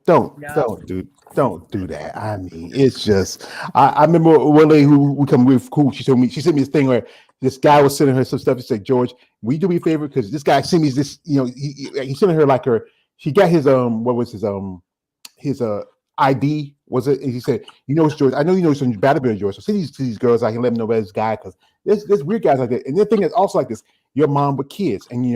Don't Yeah. don't do don't do that. I mean, it's just I remember one lady who we come with cool. She sent me this thing where this guy was sending her some stuff. He said, George, will you do me a favor? Because this guy sent me this, he sent her like her she got his what was his ID was it? And he said, George, I know you know some bodybuilder George. So send these to these girls. I can let them know about this guy because there's weird guys like that. And the thing is also like this, your mom with kids. And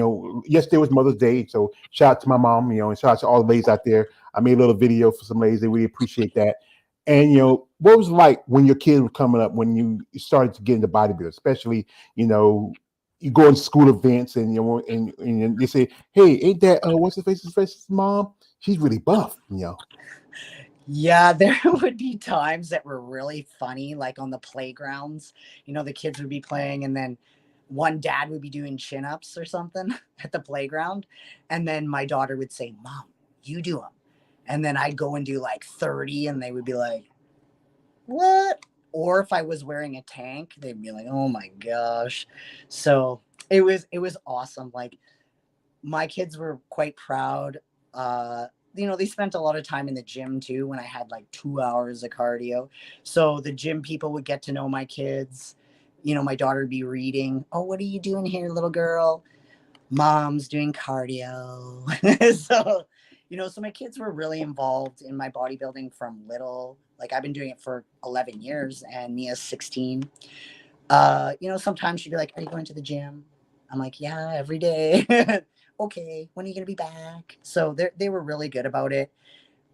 yesterday was Mother's Day. So shout out to my mom, and shout out to all the ladies out there. I made a little video for some ladies. They really appreciate that. And what was it like when your kids were coming up, when you started to get into bodybuilding, especially, you go in school events and and they say, hey, ain't that what's his face's mom? She's really buff. Yeah, there would be times that were really funny, like on the playgrounds. The kids would be playing, and then one dad would be doing chin ups or something at the playground. And then my daughter would say, Mom, you do them. And then I'd go and do like 30, and they would be like, what? Or if I was wearing a tank, they'd be like, oh my gosh. So it was awesome. Like, my kids were quite proud. They spent a lot of time in the gym too when I had like 2 hours of cardio. So the gym people would get to know my kids. My daughter would be reading. Oh, what are you doing here, little girl? Mom's doing cardio. So my kids were really involved in my bodybuilding from little. Like I've been doing it for 11 years and Mia's 16. Sometimes she'd be like, "Are you going to the gym?" I'm like, "Yeah, every day." Okay, when are you going to be back? So they were really good about it.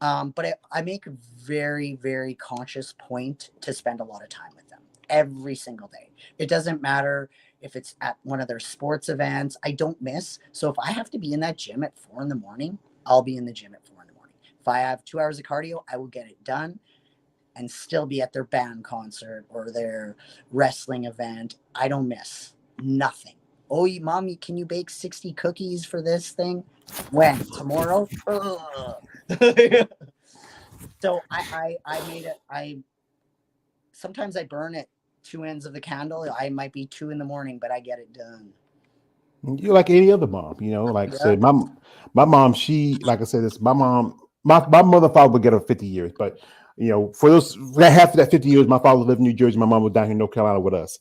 But I make a very, very conscious point to spend a lot of time with them every single day. It doesn't matter if it's at one of their sports events. I don't miss. So if I have to be in that gym at 4 in the morning, I'll be in the gym at 4 in the morning. If I have 2 hours of cardio, I will get it done and still be at their band concert or their wrestling event. I don't miss nothing. Oh, mommy, can you bake 60 cookies for this thing? When? Tomorrow? So I made it. Sometimes I burn at two ends of the candle. I might be 2 in the morning, but I get it done. You're like any other mom, like I Yeah. said, my mom, she, like I said, this, my mom, my mother and father would get her 50 years, but for that half of that 50 years, my father lived in New Jersey, my mom was down here in North Carolina with us.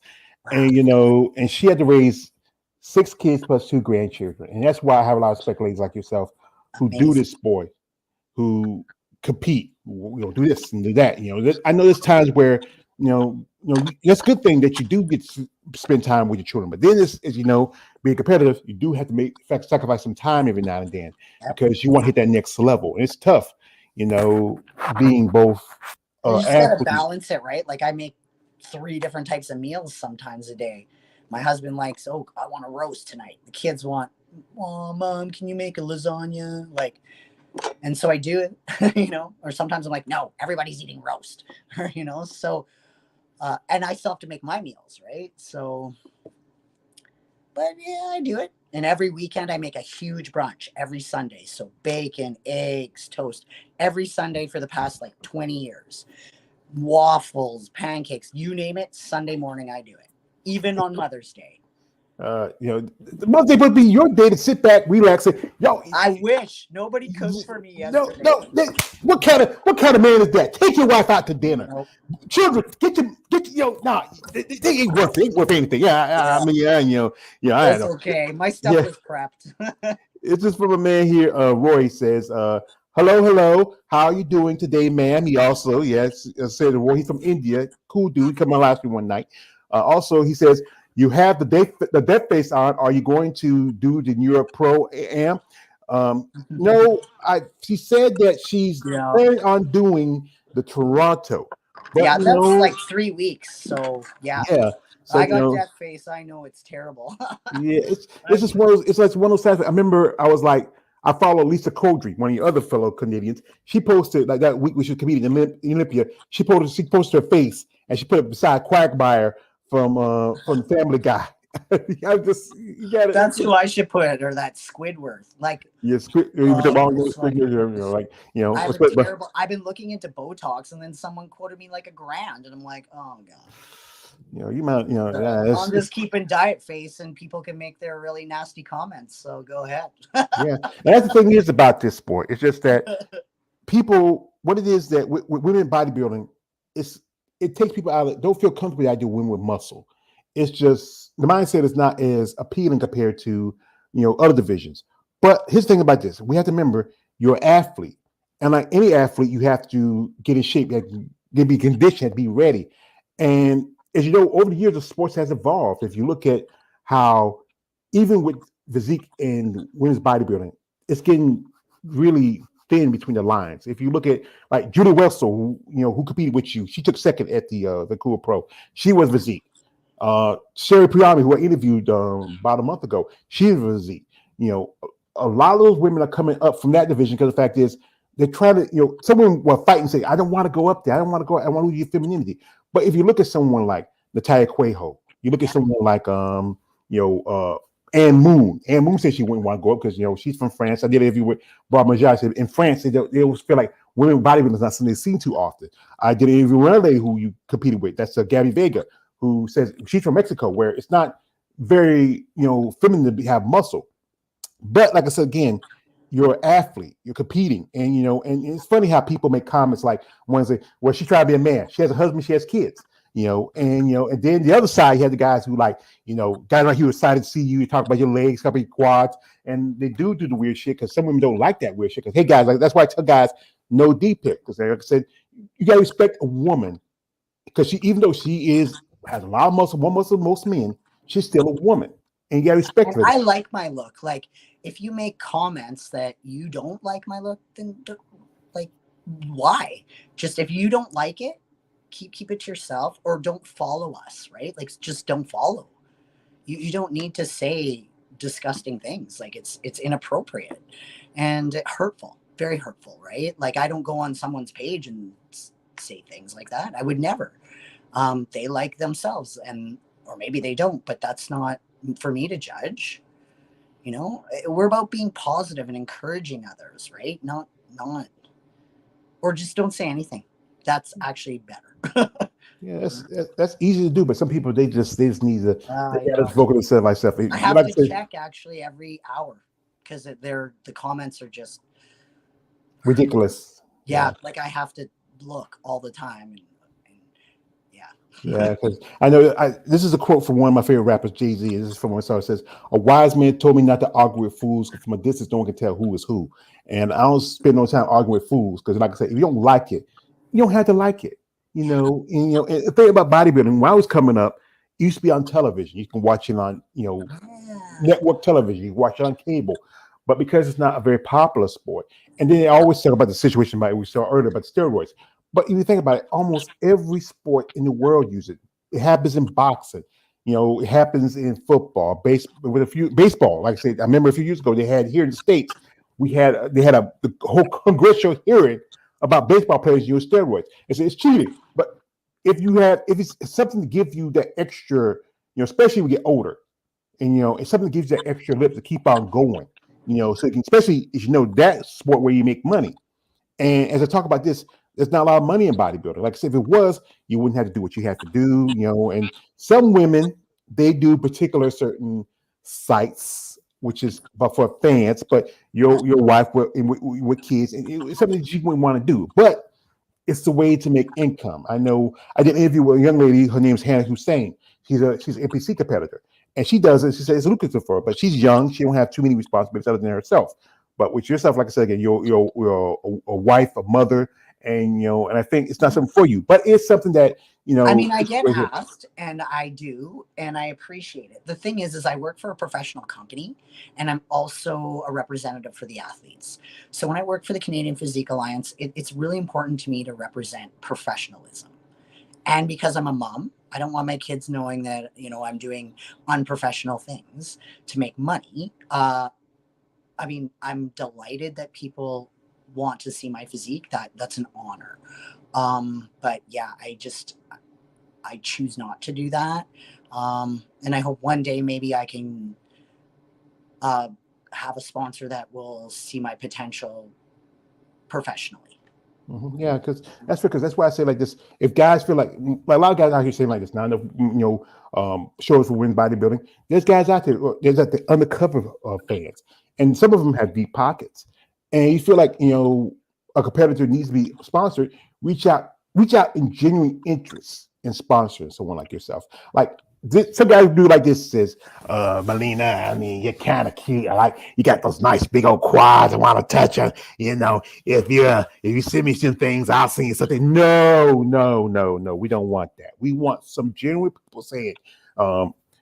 Wow. And she had to raise 6 kids plus 2 grandchildren. And that's why I have a lot of speculators like yourself who do Amazing. this sport, who compete, do this and do that. I know there's times where, that's a good thing that you do get to spend time with your children. But then being competitive, you do have to sacrifice some time every now and then Yep. because you want to hit that next level. And it's tough, being both You just gotta athlete. balance it, right? Like I make 3 different types of meals sometimes a day. My husband likes, oh, I want a roast tonight. The kids want, oh, mom, can you make a lasagna? Like, and so I do it, or sometimes I'm like, no, everybody's eating roast, so, and I still have to make my meals, right? So, but yeah, I do it. And every weekend I make a huge brunch every Sunday. So bacon, eggs, toast every Sunday for the past like 20 years. Waffles, pancakes, you name it. Sunday morning I do it. Even on Mother's Day. The Mother's Day would be your day to sit back, relax. I wish nobody cooked for me No, yesterday. no. What kind of man is that? Take your wife out to dinner. Nope. Children, get nah, they ain't worth it. Ain't worth anything. Yeah, I mean, I It's know. okay. My stuff Yeah, was prepped. it's just from a man here. Roy says, hello. How are you doing today, ma'am? He also, yes, said Roy. He's from India. Cool dude. Come on last week one night. Also, he says, you have the death face on. Are you going to do the New York Pro Am? No, she said that she's Yeah. planning on doing the Toronto, but Yeah, that's like 3 weeks. So yeah. yeah. So I got death face. I know it's terrible. yeah, it's just one of those, it's like one of those times. I remember I was like, I follow Lisa Codry, one of your other fellow Canadians. She posted like that week when she was competing in Olympia. She posted her face and she put it beside Quagmire from Family Guy. I just you got it. That's who I should put, or that Squidward. Like, Yes, with the long it's like, I have a but terrible. I've been looking into Botox, and then someone quoted me like $1,000, and I'm like, oh god. you might, I'm just keeping diet face, and people can make their really nasty comments. So go ahead. yeah. And that's the thing is about this sport. It's just that people, what it is that with women bodybuilding, it takes people out. Don't feel comfortable with the idea of women with muscle. It's just the mindset is not as appealing compared to other divisions. But here's the thing about this: we have to remember you're an athlete, and like any athlete, you have to get in shape, you have to be conditioned, be ready. And as you know, over the years, the sports has evolved. If you look at how, even with physique and women's bodybuilding, it's getting really thin between the lines. If you look at like Judy Wessel, who competed with you, she took second at the Cool Pro. She was physique. Sherry Priami, who I interviewed about a month ago, she was physique. A lot of those women are coming up from that division because the fact is they're trying to, some women will fight and say, I don't want to go up there. I don't want to go. I want to lose your femininity. But if you look at someone like Natalia Cuejo, you look at someone like Anne Moon. Anne Moon said she wouldn't want to go up because she's from France. I did an interview with Bob Majaj. Said in France they always feel like women bodybuilding is not something they've seen too often. I did an interview with Renee, who you competed with. That's Gabby Vega, who says she's from Mexico, where it's not very feminine to have muscle. But like I said again, you're an athlete, you're competing, and and it's funny how people make comments like one say, "Well, she tried to be a man. She has a husband, she has kids." And then the other side, you have the guys who guys like you excited to see you talk about your legs, talk about your quads, and they do the weird shit because some women don't like that weird shit. Because hey, guys, like that's why I tell guys no D pic because like I said, you gotta respect a woman because she, even though she has a lot of muscle, more muscle than most men, she's still a woman, and you gotta respect And her. I like my look. Like, if you make comments that you don't like my look, then like, why? Just if you don't like it, keep it to yourself, or don't follow us, right? Like, just don't follow. You don't need to say disgusting things. Like, it's inappropriate and hurtful, very hurtful, right? Like, I don't go on someone's page and say things like that. I would never. They like themselves, and or maybe they don't, but that's not for me to judge. We're about being positive and encouraging others, right? Not or just don't say anything. That's actually better. Yeah, that's easy to do, but some people they just need to they I gotta know. vocal themselves like stuff. I Like have I to said, check actually every hour because the comments are just, ridiculous. yeah, Yeah. like I have to look all the time, and yeah. Yeah, because I know this is a quote from one of my favorite rappers, Jay-Z. This is from one song. It says, "A wise man told me not to argue with fools. 'Cause from a distance, no one can tell who is who." And I don't spend no time arguing with fools because, like I said, if you don't like it, you don't have to like it. And the thing about bodybuilding, when I was coming up, it used to be on television. You can watch it on, Yeah. network television. You watch it on cable, but because it's not a very popular sport, and then they always talk about the situation we saw earlier about steroids. But if you think about it, almost every sport in the world uses it. It happens in boxing. It happens in football, with a few baseball. Like I said, I remember a few years ago they had here in the states. They had the whole congressional hearing about baseball players using steroids. It's cheating. But if it's something to give you that extra, especially when you get older, and it's something that gives you that extra lip to keep on going. So you can, especially if that sport where you make money. And as I talk about this, there's not a lot of money in bodybuilding. Like I said, if it was, you wouldn't have to do what you have to do. And some women, they do particular certain sites, which is but for fans. But your wife with kids, and it's something that you wouldn't want to do. But it's the way to make income. I know I did an interview with a young lady. Her name's Hannah Hussein. She's an NPC competitor, and she does it. She says it's lucrative for her, but she's young. She don't have too many responsibilities other than herself. But with yourself, like I said again, you're a wife, a mother, and I think it's not something for you, but it's something that I mean, I get asked, and I do, and I appreciate it. The thing is I work for a professional company, and I'm also a representative for the athletes. So when I work for the Canadian Physique Alliance, it's really important to me to represent professionalism. And because I'm a mom, I don't want my kids knowing that, I'm doing unprofessional things to make money. I mean, I'm delighted that people want to see my physique. That's an honor. But yeah, I choose not to do that. And I hope one day maybe I can have a sponsor that will see my potential professionally. Mm-hmm. Yeah, because that's why I say like this. If guys feel like a lot of guys out here saying like this, now I know shows for women's bodybuilding. There's guys out there. There's like the undercover fans, and some of them have deep pockets. And you feel like a competitor needs to be sponsored. Reach out in genuine interest in sponsoring someone like yourself. Like some guys do like this says, Melina, I mean, you're kind of cute. I like you got those nice big old quads. I want to touch them. If you send me some things, I'll send you something. No, no, no, no. We don't want that. We want some genuine people saying,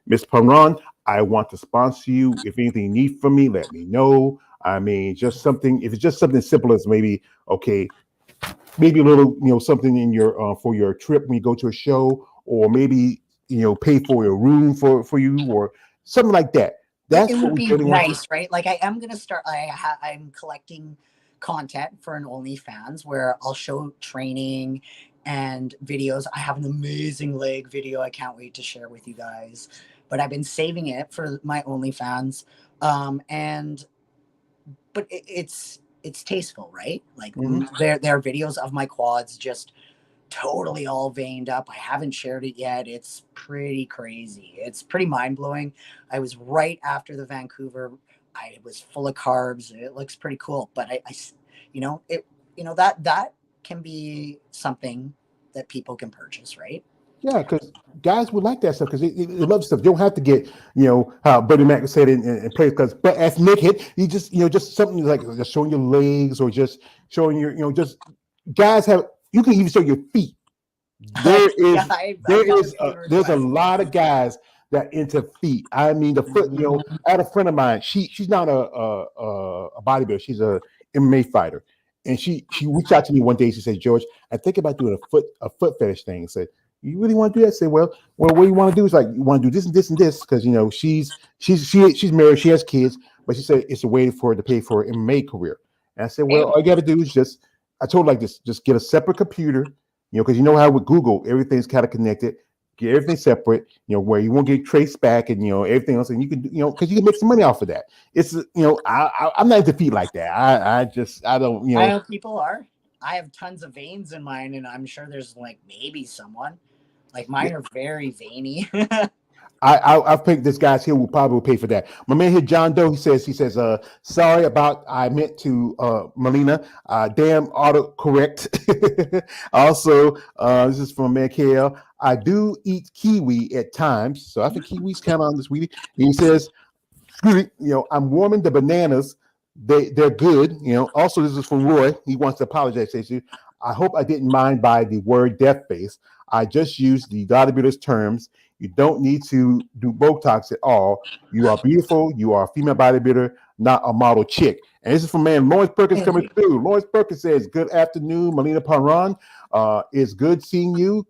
Miss Perron, I want to sponsor you. If anything you need from me, let me know. I mean, just something. If it's just something simple as maybe, okay, maybe a little, something in your for your trip when you go to a show, or maybe pay for your room for you, or something like that. That's It what would we be really want. nice, right? Like, I am gonna start. I'm collecting content for an OnlyFans where I'll show training and videos. I have an amazing leg video. I can't wait to share with you guys. But I've been saving it for my OnlyFans, and but it's tasteful, right? Like, they're videos of my quads just totally all veined up. I haven't shared it yet. It's pretty crazy. It's pretty mind blowing. I was right after the Vancouver. I was full of carbs. It looks pretty cool, but that can be something that people can purchase, right? Yeah, because guys would like that stuff because they love stuff. You don't have to get, how Bernie Mac said in place because but as naked, you just, just something like just showing your legs or just showing your, just guys have, You can even show your feet. There Yeah, is I've gotten a few there's a requests. lot of guys that into feet. I mean, the foot. You know, Mhm. I had a friend of mine. She's not a bodybuilder. She's a MMA fighter, and she reached out to me one day. She said, "George, I think about doing a foot fetish thing." I said, "You really want to do that?" I said, "Well, what you want to do is like you want to do this and this and this because you know she's married, she has kids, but she said it's a way for her to pay for her MMA career." And I said, "Well, Hey, all you got to do is just." I told her like this: just get a separate computer, you know, because you know how with Google everything's kind of connected. Get everything separate, you know, where you won't get traced back and you know everything else, and you can, you know, because you can make some money off of that. It's you know, I'm not into feet like that. I don't, you I know, know people are. I have tons of veins in mine, and I'm sure there's like maybe someone. Like mine are very veiny. I've picked this guy's here who probably will pay for that. My man here, John Doe, he says, sorry about I meant to Melina. Damn autocorrect. Also, this is from man KL. I do eat kiwi at times, so I think kiwis count on this sweetie. And he says, you know, I'm warming the bananas. They're good. You know. Also, this is from Roy. He wants to apologize. Says, I hope I didn't mind by the word death face. I just used the bodybuilder's terms. You don't need to do Botox at all. You are beautiful. You are a female bodybuilder, not a model chick. And this is from man Lawrence Perkins Thank coming you. through. Lawrence Perkins says, "Good afternoon, Melina Perron. It's good seeing you,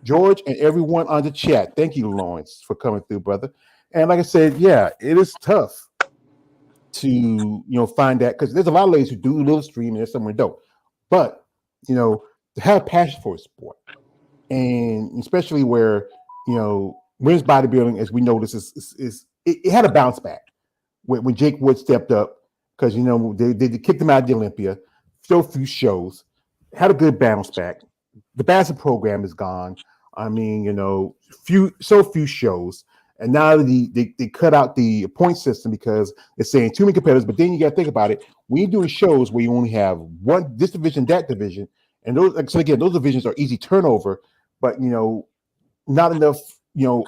George, and everyone on the chat. Thank you, Lawrence, for coming through, brother." And like I said, yeah, it is tough to find that because there's a lot of ladies who do a little stream and there's some who don't. But to have a passion for a sport, and especially where women's bodybuilding, as we know, this is it had a bounce back when Jake Wood stepped up because they kicked him out of the Olympia, so few shows, had a good bounce back. The basketball program is gone. I mean, few shows, and now they cut out the point system because they're saying too many competitors. But then you got to think about it when you're doing shows where you only have one this division, that division, and so again, those divisions are easy turnover, but not enough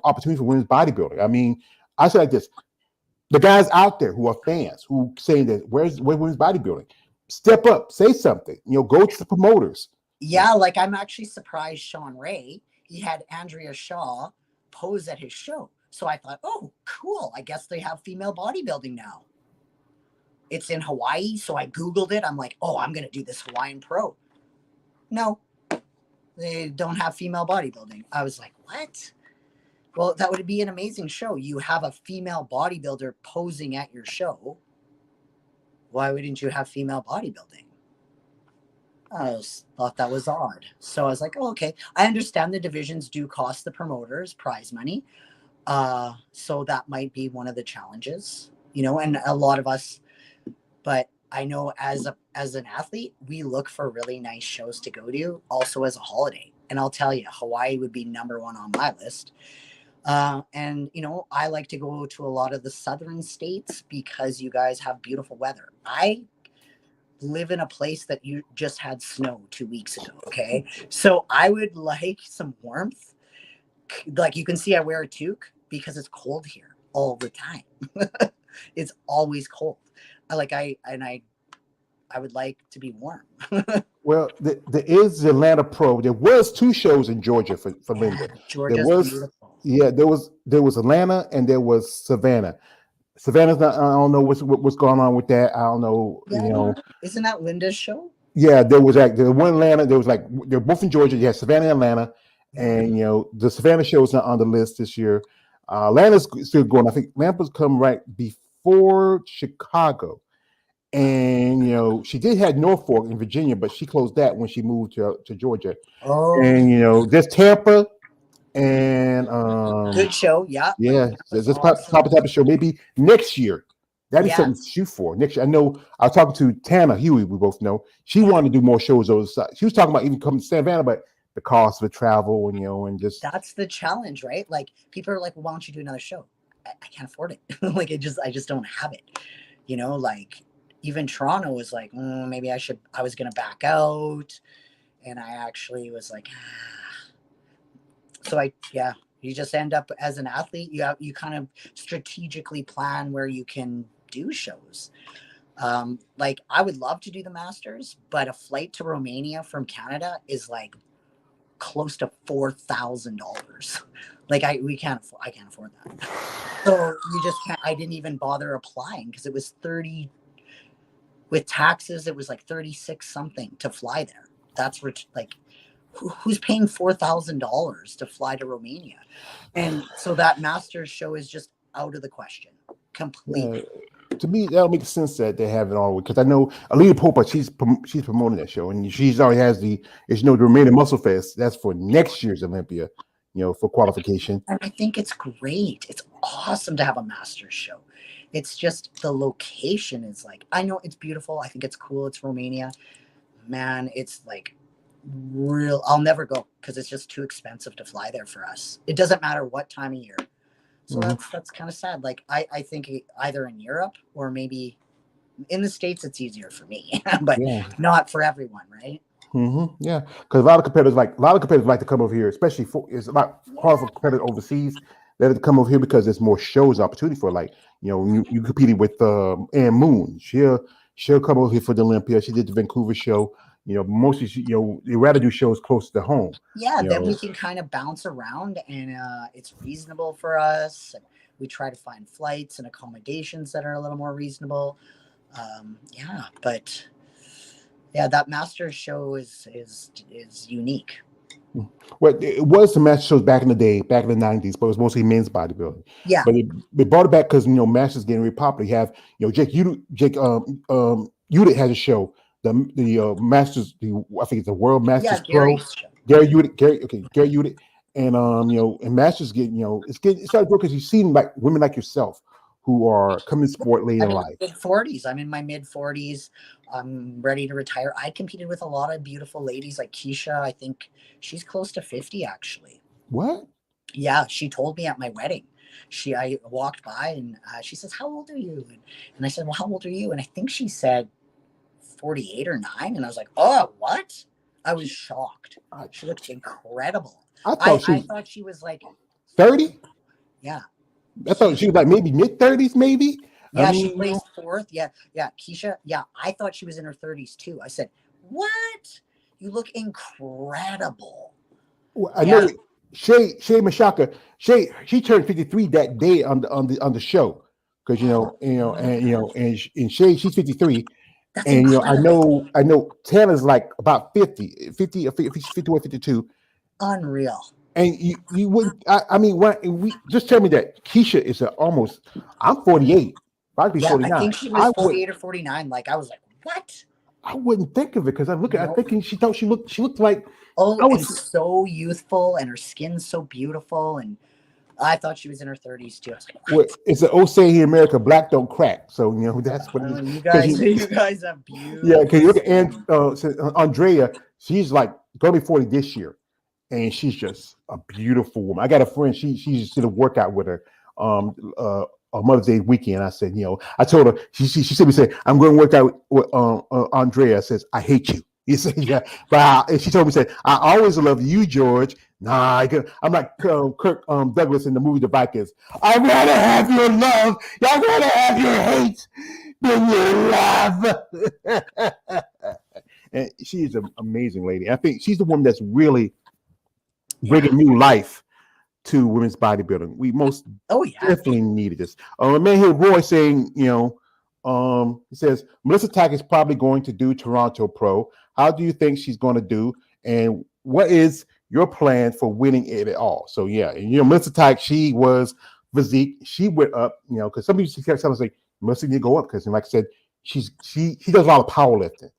opportunity for women's bodybuilding. I mean, I say like this: the guys out there who are fans who saying that where's women's bodybuilding, step up, say something. Go to the promoters. Yeah, like I'm actually surprised Sean Ray, he had Andrea Shaw pose at his show. So I thought, oh, cool. I guess they have female bodybuilding now. It's in Hawaii. So I Googled it. I'm like, oh, I'm going to do this Hawaiian Pro. No, they don't have female bodybuilding. I was like, what? Well, that would be an amazing show. You have a female bodybuilder posing at your show. Why wouldn't you have female bodybuilding? I just thought that was odd. So I was like, oh, okay. I understand the divisions do cost the promoters prize money. So that might be one of the challenges, and a lot of us, but I know as an athlete, we look for really nice shows to go to also as a holiday. And I'll tell you, Hawaii would be number one on my list. And I like to go to a lot of the southern states because you guys have beautiful weather. I live in a place that you just had snow 2 weeks ago. Okay. So I would like some warmth. Like you can see, I wear a toque because it's cold here all the time. It's always cold. I would like to be warm. Well, there is the Atlanta Pro. There was two shows in Georgia for Yeah, Linda. There Georgia's was beautiful. there was Atlanta and there was Savannah. Savannah's not. I don't know what's going on with that. I don't know. Yeah, isn't that Linda's show? Yeah, there one Atlanta. There was like they're both in Georgia. You had Savannah and Atlanta, Yeah. and the Savannah show is not on the list this year. Atlanta's still going. I think Atlanta's come right before Chicago, and she did have Norfolk in Virginia, but she closed that when she moved to Georgia. Oh, And there's Tampa, and good show. Yeah, yeah, was there's awesome. top of show maybe next year. That'd be something to Yes. shoot for next year. I know. I was talking to Tana Huey. We both know she Yeah, wanted to do more shows. She was talking about even coming to Savannah, but the cost of the travel and and just that's the challenge, right? Like people are like, well, why don't you do another show? I can't afford it. Like I just don't have it. Like even Toronto was like, maybe I was gonna back out, and I actually was like, ah. So yeah, you just end up as an athlete. You kind of strategically plan where you can do shows. Like I would love to do the Masters, but a flight to Romania from Canada is like close to $4,000. Like I can't afford that. So you just can't. I didn't even bother applying because it was 30 with taxes. It was like 36 something to fly there. That's rich. Like who's paying $4,000 to fly to Romania? And so that Masters show is just out of the question completely. To me, that'll make sense that they have it all because I know Alita Popa, she's promoting that show, and she's already has the, as you know, the Romanian Muscle Fest. That's for next year's Olympia, for qualification. And I think it's great. It's awesome to have a Masters show. It's just the location is like, I know it's beautiful. I think it's cool. It's Romania. Man, it's like real. I'll never go because it's just too expensive to fly there for us. It doesn't matter what time of year. So that's kind of sad. Like I think either in Europe or maybe in the States, it's easier for me, but not for everyone, right? Yeah, because a lot of competitors like to come over here, especially it's a lot harder for competitors overseas. They have to come over here because there's more shows opportunity for you competing with Ann Moon. She'll come over here for the Olympia. She did the Vancouver show. Mostly they rather do shows close to home. Yeah, then we can kind of bounce around, and it's reasonable for us. And we try to find flights and accommodations that are a little more reasonable. But that Masters show is unique. Well, it was the Masters shows back in the day, back in the 90s, but it was mostly men's bodybuilding. Yeah, but they brought it back because Masters getting really popular. You have Jake Udit has a show. The Masters, I think it's the World Masters Pro. Gary Udit, and and Masters it's started to grow because you've seen like women like yourself who are coming to sport late in life. Mid-40s. I'm in my mid-40s. I'm ready to retire. I competed with a lot of beautiful ladies like Keisha. I think she's close to 50 actually. What? Yeah, she told me at my wedding. I walked by and she says, "How old are you?" And I said, "Well, how old are you?" And I think she said 48 or 9, and I was like, "Oh, what?" I was shocked. She looked incredible. I thought she was like 30. Yeah, I thought she was like maybe mid-30s, maybe. Yeah, she placed 4th. Yeah, Keisha. Yeah, I thought she was in her 30s too. I said, "What? You look incredible." Well, I know Shay Mashaka. She turned 53 that day on the show because and Shay, she's 53. That's and incredible. I know Tanner's like about 50 or 51, 52. Unreal. And you wouldn't. I mean, we just tell me that Keisha is almost. I'm 48. I'd be 49. I think she was 48 or 49. Like I was like, what? I wouldn't think of it because I think she thought she looked like. So youthful, and her skin's so beautiful, and I thought she was in her 30s too. I was like, what? It's an old saying here in America: "Black don't crack." So that's what you guys have beautiful. Yeah, because you look at Andrea. She's like going to be 40 this year. And she's just a beautiful woman. I got a friend. She just did a workout with her on Mother's Day weekend. I said, I told her. She said, "We said I'm going to work out with Andrea." Says, "I hate you." He said, "Yeah," but she told me, "said I always love you, George." Nah, I'm like Kirk Douglas in the movie The Vikings. I'd rather have your love. I'd rather have your hate than your love. And she's an amazing lady. I think she's the one that's really bringing new life to women's bodybuilding. We most definitely needed this. A man here, Roy, saying, he says, Melissa Tack is probably going to do Toronto Pro. How do you think she's going to do? And what is your plan for winning it at all? So, Melissa Tack, she was Physique. She went up, because some people kept telling us, like, Melissa need to go up because, like I said, she does a lot of powerlifting.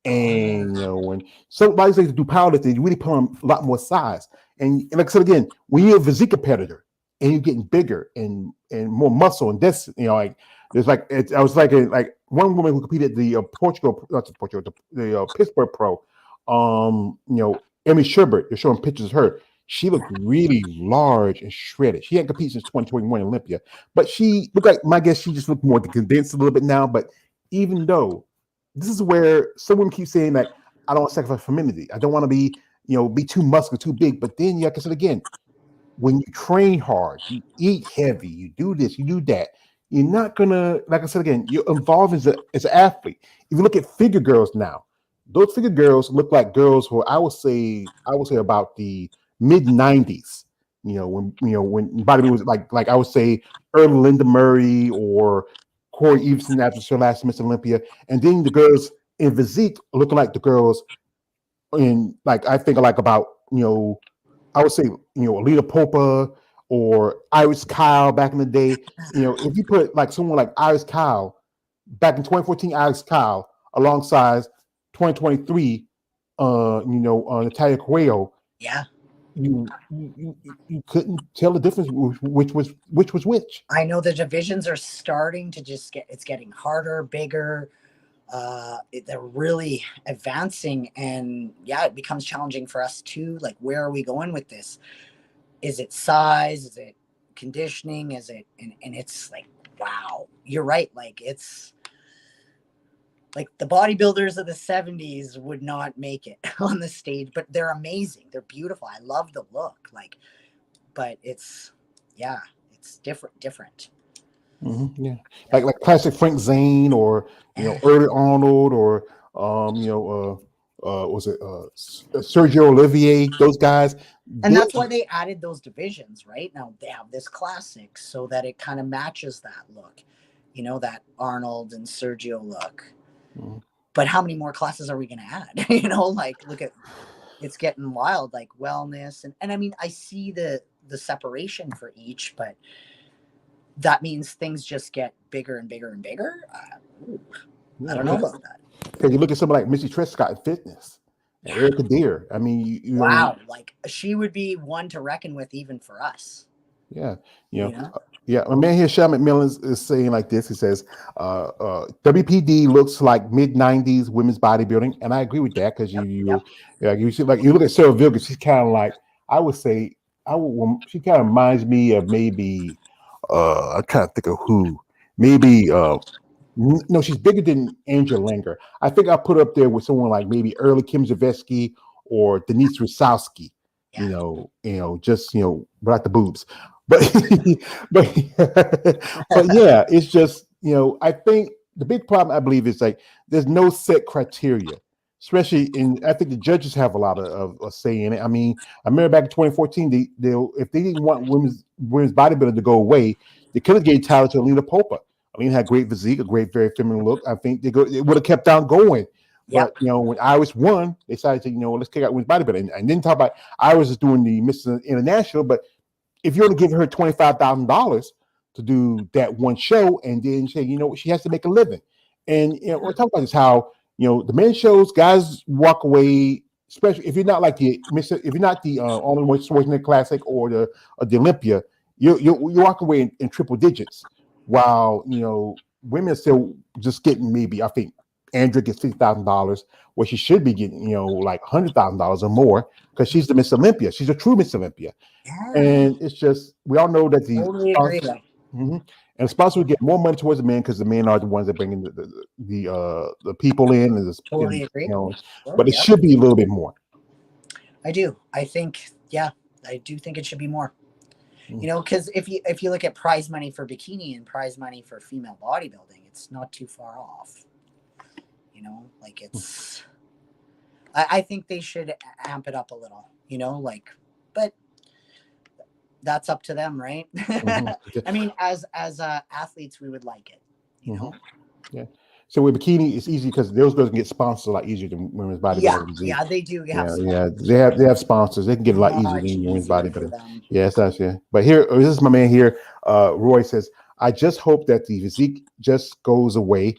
And when somebody says to do powerlifting, you really put on a lot more size. And like I said again, when you're a physique competitor and you're getting bigger and more muscle and this, there's like I was like one woman who competed the Pittsburgh Pro, Emmy Sherbert. They're showing pictures of her. She looked really large and shredded. She hadn't competed since 2021 Olympia, but she looked like, my guess, she just looked more condensed a little bit now. But even though this is where someone keeps saying that I don't want to sacrifice femininity. I don't want to be, be too muscular, too big. But then, like I said again, when you train hard, you eat heavy, you do this, you do that. you're not gonna, like I said again, you're involved as an athlete. If you look at figure girls now, those figure girls look like girls who I would say about the mid '90s. When bodybuilding was like I would say early Linda Murray or Corey Everson after her last Miss Olympia, and then the girls in physique looking like the girls in like I think like about I would say Alita Popa or Iris Kyle back in the day. If you put like someone like Iris Kyle back in 2014, Iris Kyle alongside 2023, Natalia Coelho, Yeah. you couldn't tell the difference which was which. I know the divisions are starting to it's getting harder, bigger. They're really advancing, and yeah, it becomes challenging for us too. Like, where are we going with this? Is it size? Is it conditioning? Is it, and it's like, wow, you're right. Like, it's like the bodybuilders of the 70s would not make it on the stage, but they're amazing. They're beautiful. I love the look. Like, but it's different. Yeah, like classic Frank Zane or Early Arnold or was it Sergio Olivier? Those guys, And that's why they added those divisions, right? Now they have this classic so that it kind of matches that look, that Arnold and Sergio look. But how many more classes are we going to add? Like, look at, it's getting wild, like wellness. And I mean, I see the separation for each, but that means things just get bigger and bigger and bigger. I don't know about that. Because you look at somebody like Missy Trescott in fitness, and Erica Deer. I mean, wow, like she would be one to reckon with even for us. Yeah, yeah. A man here, Sean McMillan, is saying like this. He says, "WPD looks like mid '90s women's bodybuilding," and I agree with that because you see, like you look at Sarah Vilgus, she's kind of like I would say she kind of reminds me of maybe I'm trying to think of who maybe no, she's bigger than Angela Langer. I think I put up there with someone like maybe early Kim Zavetsky or Denise Rusowski. Just without the boobs. But but yeah, it's just I think the big problem I believe is like there's no set criteria, especially I think the judges have a lot of say in it. I mean, I remember back in 2014, they if they didn't want women's bodybuilding to go away, they could have gave title to Alina Popa. Alina had great physique, a great, very feminine look. I think it would have kept on going. But when Iris won, they decided to let's kick out women's bodybuilding, and then talk about Iris is doing the Miss International, but if you're going to give her $25,000 to do that one show, and then say, she has to make a living. And we're talking about this how the men's shows, guys walk away, especially if you're not like if you're not the only one Schwarzenegger Classic or the Olympia, you walk away in triple digits, while women are still just getting maybe I think Andrea gets $50,000, where she should be getting like $100,000 or more because she's the Miss Olympia. She's a true Miss Olympia. Yeah. And it's just we all know that the sponsors will get more money towards the men because the men are the ones that bring in the people in. Totally agree. But it should be a little bit more. I do. I think I do think it should be more. Because if you look at prize money for bikini and prize money for female bodybuilding, it's not too far off. Like it's. I think they should amp it up a little. But that's up to them, right? I mean, as athletes, we would like it. Yeah. So with bikini, it's easy because those girls can get sponsors a lot easier than women's bodybuilding. Yeah, they do. They have sponsors. They can get a lot easier than women's bodybuilding. Yes, that's But here, this is my man here. Roy says, I just hope that the physique just goes away.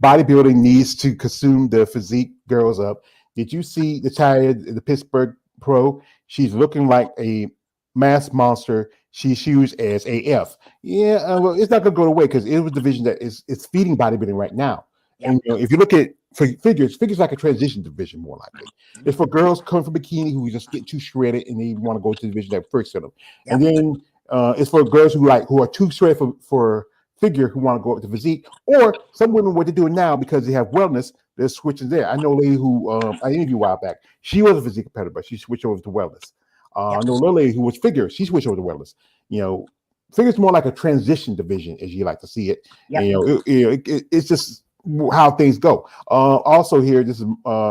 Bodybuilding needs to consume the physique girls up. Did you see the Pittsburgh pro? She's looking like a mass monster. She's huge as AF. Yeah, well, it's not going to go away because it was a division that is feeding bodybuilding right now. Yeah. And if you look at figures like a transition division more likely. It's for girls coming from bikini who just get too shredded and they want to go to the division that first them. Yeah. And then it's for girls who are too shredded for figure who want to go up to physique, or some women what they're doing now because they have wellness, they're switching there. I know a lady who I interviewed a while back. She was a physique competitor, but she switched over to wellness. I know a little lady who was figure. She switched over to wellness. think it's more like a transition division, as you like to see it. Yep. And it's just how things go. Also, here, this is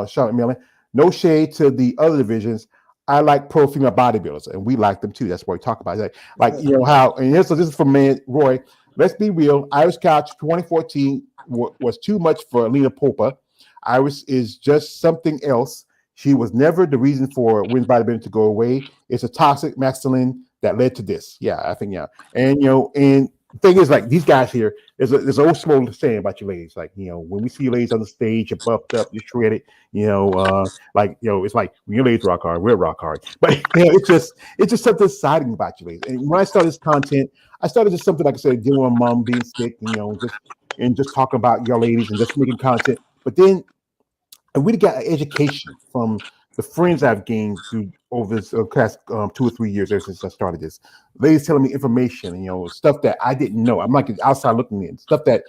Charlotte Millen. No shade to the other divisions. I like pro female bodybuilders, and we like them too. That's what we talk about. Like how, and this is from man Roy. Let's be real. Irish Couch 2014 was too much for Lena Popa. Iris is just something else. She was never the reason for women's bodybuilding to go away. It's a toxic masculine that led to this. Yeah, I think and and the thing is, like these guys here, there's an old slow saying about you ladies. Like when we see you ladies on the stage, you're buffed up, you're shredded. It's like when your ladies rock hard, we're rock hard. But it's just something exciting about you ladies. And when I started this content, I started just something like I said, dealing with my mom being sick, just talking about your ladies and just making content. But then I really got an education from the friends I've gained through over this past 2 or 3 years ever since I started this. Ladies telling me information, stuff that I didn't know. I'm like outside looking in, stuff that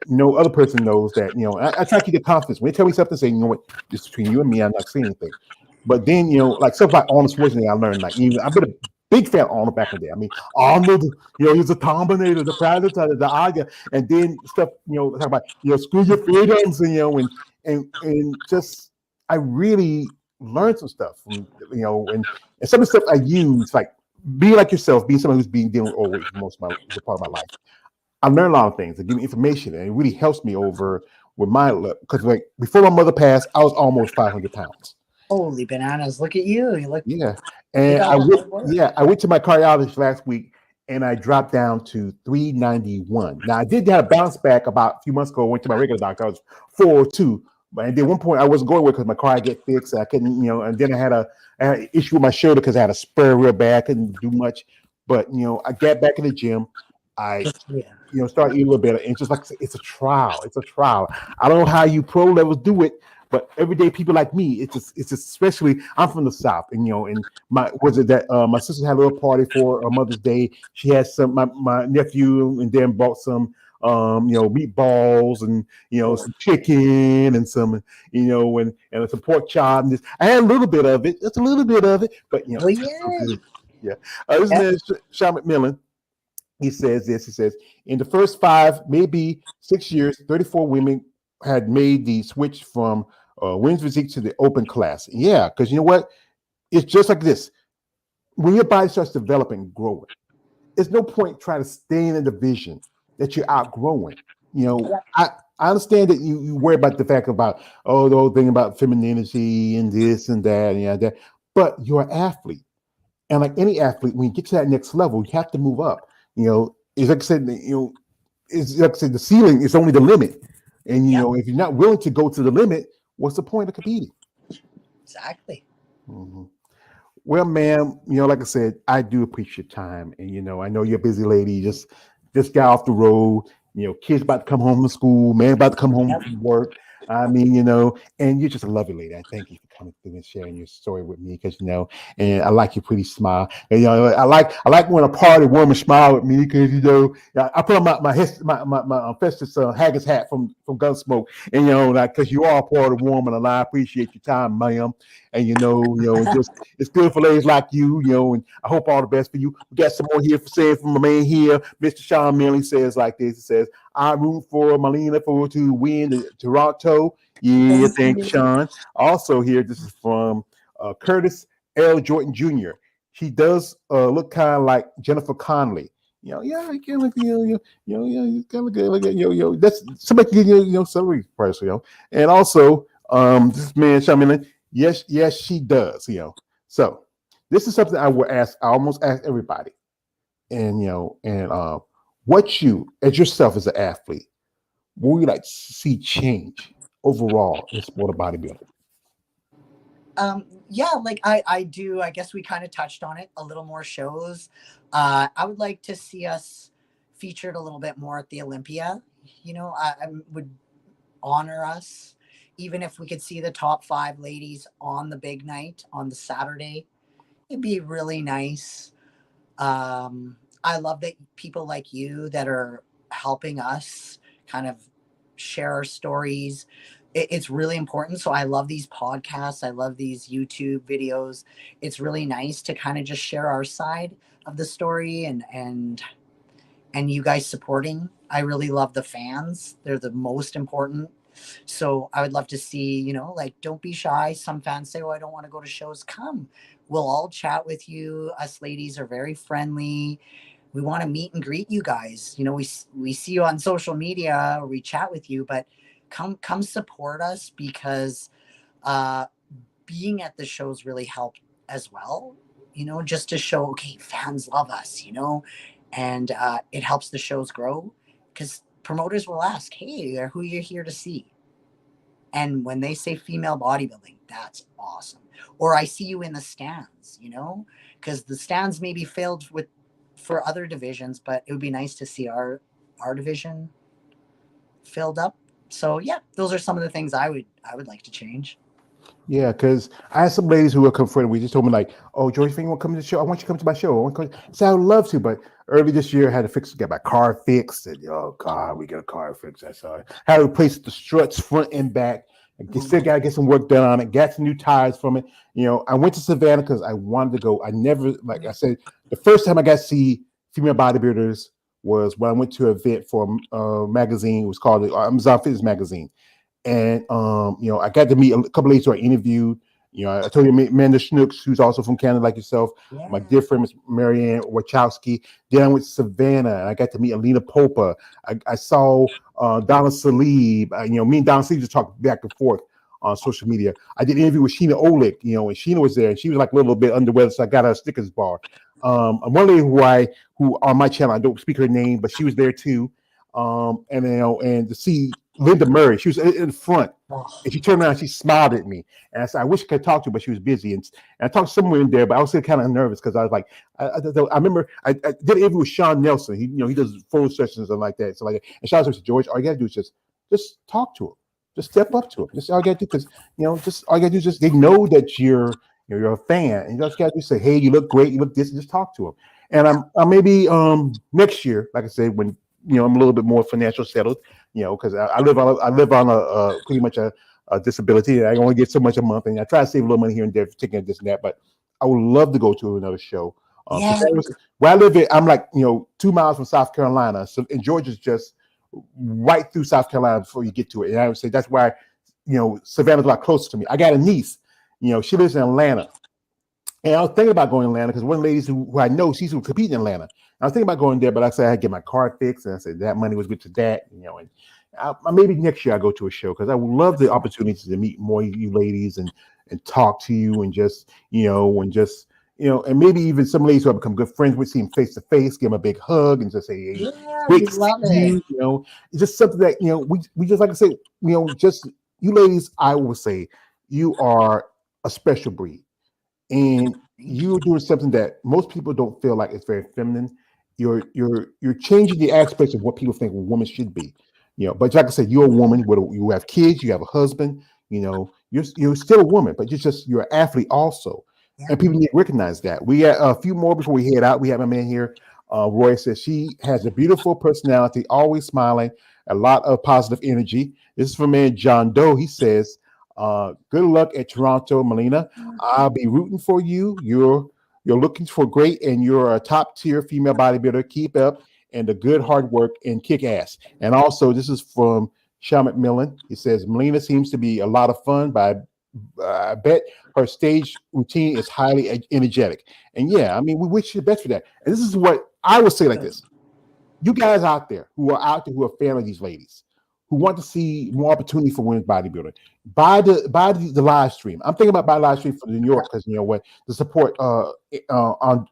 no other person knows. That I try to keep the confidence. When they tell me something, say, what, just between you and me, I'm not saying anything. But then like stuff like Arnold Schwarzenegger, I learned like I've been a big fan of Arnold back in the day. I mean, Arnold, he's a Terminator, the Predator, the Aga, and then stuff, talk about screw your freedoms, and just I really learned some stuff from and some of the stuff I use, like be like yourself, being someone who's been dealing with overweight for most of the part of my life. I learned a lot of things. They give me information, and it really helps me over with my look. Because like before my mother passed, I was almost 500 pounds. Holy bananas! Look at you. You look. And I went to my cardiologist last week, and I dropped down to 391. Now I did have a bounce back about a few months ago. I went to my regular doctor. I was 402. But at one point I wasn't going with because my car had get fixed. I couldn't, and then I had an issue with my shoulder because I had a spur real bad. I couldn't do much. But I got back in the gym. I started eating a little better. And just like it's a trial. It's a trial. I don't know how you pro levels do it, but everyday people like me, it's just especially I'm from the South, and my sister had a little party for Mother's Day. She had some my nephew and then bought some meatballs and some chicken and some and some pork chop. And I had a little bit of it, just a little bit of it, but so good. This man Sean McMillan, he says this. He says in the first 5, maybe 6 years, 34 women had made the switch from women's physique to the open class. Yeah, because you know what? It's just like this. When your body starts developing, growing, there's no point trying to stay in a division that you're outgrowing. I understand that you worry about the fact about the whole thing about femininity and this and that and that, but you're an athlete, and like any athlete, when you get to that next level, you have to move up. It's like I said, it's like I said, the ceiling is only the limit, and if you're not willing to go to the limit, what's the point of competing? Exactly. Mm-hmm. Well, ma'am, like I said, I do appreciate your time, and I know you're a busy lady. Just got off the road. Kids about to come home from school, man about to come home from work. I mean, and you're just a lovely lady. I thank you for coming through and sharing your story with me because and I like your pretty smile. And I like when a party woman smile with me because I put on my Festus Haggis hat from Gunsmoke, and because you are a party woman, and I appreciate your time, ma'am. And it's good for ladies like you, and I hope all the best for you. We got some more here from my man here, Mr. Sean Millie says like this. He says, I'm rooting for Molina to win the Toronto. Yeah, thank you, Sean. Also here, this is from Curtis L. Jordan Jr. She does look kind of like Jennifer Connelly. Yeah, I can look, you kind of good. Look at, that's somebody can give you, salary price, And also, this man, Sean Millie, yes, she does, So this is something I will ask. I almost ask everybody, and what you as yourself as an athlete, what would you like to see change overall in sport of bodybuilding? Like I do. I guess we kind of touched on it. A little more shows. I would like to see us featured a little bit more at the Olympia. I would honor us. Even if we could see the top 5 ladies on the big night on the Saturday, it'd be really nice. I love that people like you that are helping us kind of share our stories. It's really important. So I love these podcasts. I love these YouTube videos. It's really nice to kind of just share our side of the story and and you guys supporting. I really love the fans. They're the most important. So I would love to see, you know, like, don't be shy. Some fans say, oh, I don't want to go to shows. Come. We'll all chat with you. Us ladies are very friendly. We want to meet and greet you guys. You know, we see you on social media or we chat with you, but come support us, because uh being at the shows really helped as well, you know, just to show, okay, fans love us, you know, and it helps the shows grow, because promoters will ask, hey, who you're here to see. And when they say female bodybuilding, that's awesome. Or I see you in the stands, you know, because the stands may be filled with for other divisions, but it would be nice to see our division filled up. So yeah, those are some of the things I would like to change. Yeah, because I had some ladies who were confronted. We just told me like, "Oh, George, if you want to come to the show, I want you to come to my show." I want to come. So I would love to, but early this year, I had to get my car fixed. And oh God, we got a car fixed. I saw it. Had to replace the struts front and back. Still got to get some work done on it. Got some new tires from it. You know, I went to Savannah because I wanted to go. I never, like I said, the first time I got to see female bodybuilders was when I went to an event for a magazine. It was called the Amazon Fitness Magazine. And you know, I got to meet a couple ladies who I interviewed. You know, I told you Amanda Schnooks, who's also from Canada, like yourself. Yeah. My dear friend, Miss Marianne Wachowski. Then I went to Savannah, and I got to meet Alina Popa. I saw Donna Salib. You know, me and Donna Salib just talked back and forth on social media. I did an interview with Sheena Olick, you know, and Sheena was there, and she was like a little bit under weather, so I got her a Snickers bar. And one lady who on my channel, I don't speak her name, but she was there too. And you know, and to see Linda Murray, she was in front, and she turned around, she smiled at me, and I said, "I wish I could talk to her, but she was busy." And I talked somewhere in there, but I was still kind of nervous because I was like, I remember I did an interview with Sean Nelson. He, you know, he does phone sessions and like that, so like that. And Sean said, "George, all you gotta do is just talk to him, just step up to him. Just all you gotta do, because you know, just all you gotta do is just they know that you're a fan, and you just gotta do say, hey, you look great, you look this, and just talk to him." And I'm maybe next year, like I said, when you know I'm a little bit more financial settled, you know, because I live on a pretty much a disability. I only get so much a month, and I try to save a little money here and there for taking this and that. But I would love to go to another show. Yeah. Where I live, I'm like 2 miles from South Carolina, so and Georgia's just right through South Carolina before you get to it. And I would say that's why Savannah's a lot closer to me. I got a niece, she lives in Atlanta. And I was thinking about going to Atlanta because one of the ladies who I know, she's competing in Atlanta. I was thinking about going there, but I said I had to get my car fixed, and I said that money was good to that, and maybe next year I'll go to a show because I would love the opportunity to meet more of you ladies and talk to you and just and maybe even some ladies who I've become good friends with, see them face to face, give them a big hug, and just say, hey, Yeah, great we to see love you. it. It's just something that we just like I say, just you ladies, I will say, you are a special breed. And you're doing something that most people don't feel like it's very feminine. You're changing the aspects of what people think a woman should be. But like I said, you're a woman. You have kids, you have a husband. You're still a woman, but you're an athlete also, Yeah. and people need to recognize that. We got a few more before we head out. We have a man here. Roy says she has a beautiful personality, always smiling, a lot of positive energy. This is from man John Doe. He says, good luck at Toronto, Melina. I'll be rooting for you. You're looking for great, and you're a top tier female bodybuilder. Keep up and the good hard work and kick ass. And also, this is from Sean McMillan. He says Melina seems to be a lot of fun, but I bet her stage routine is highly energetic. And yeah, I mean, we wish you the best for that. And this is what I would say like this: you guys out there who are fan of these ladies, who want to see more opportunity for women's bodybuilding, buy the live stream. I'm thinking about buying live stream for New York because you know what, to support on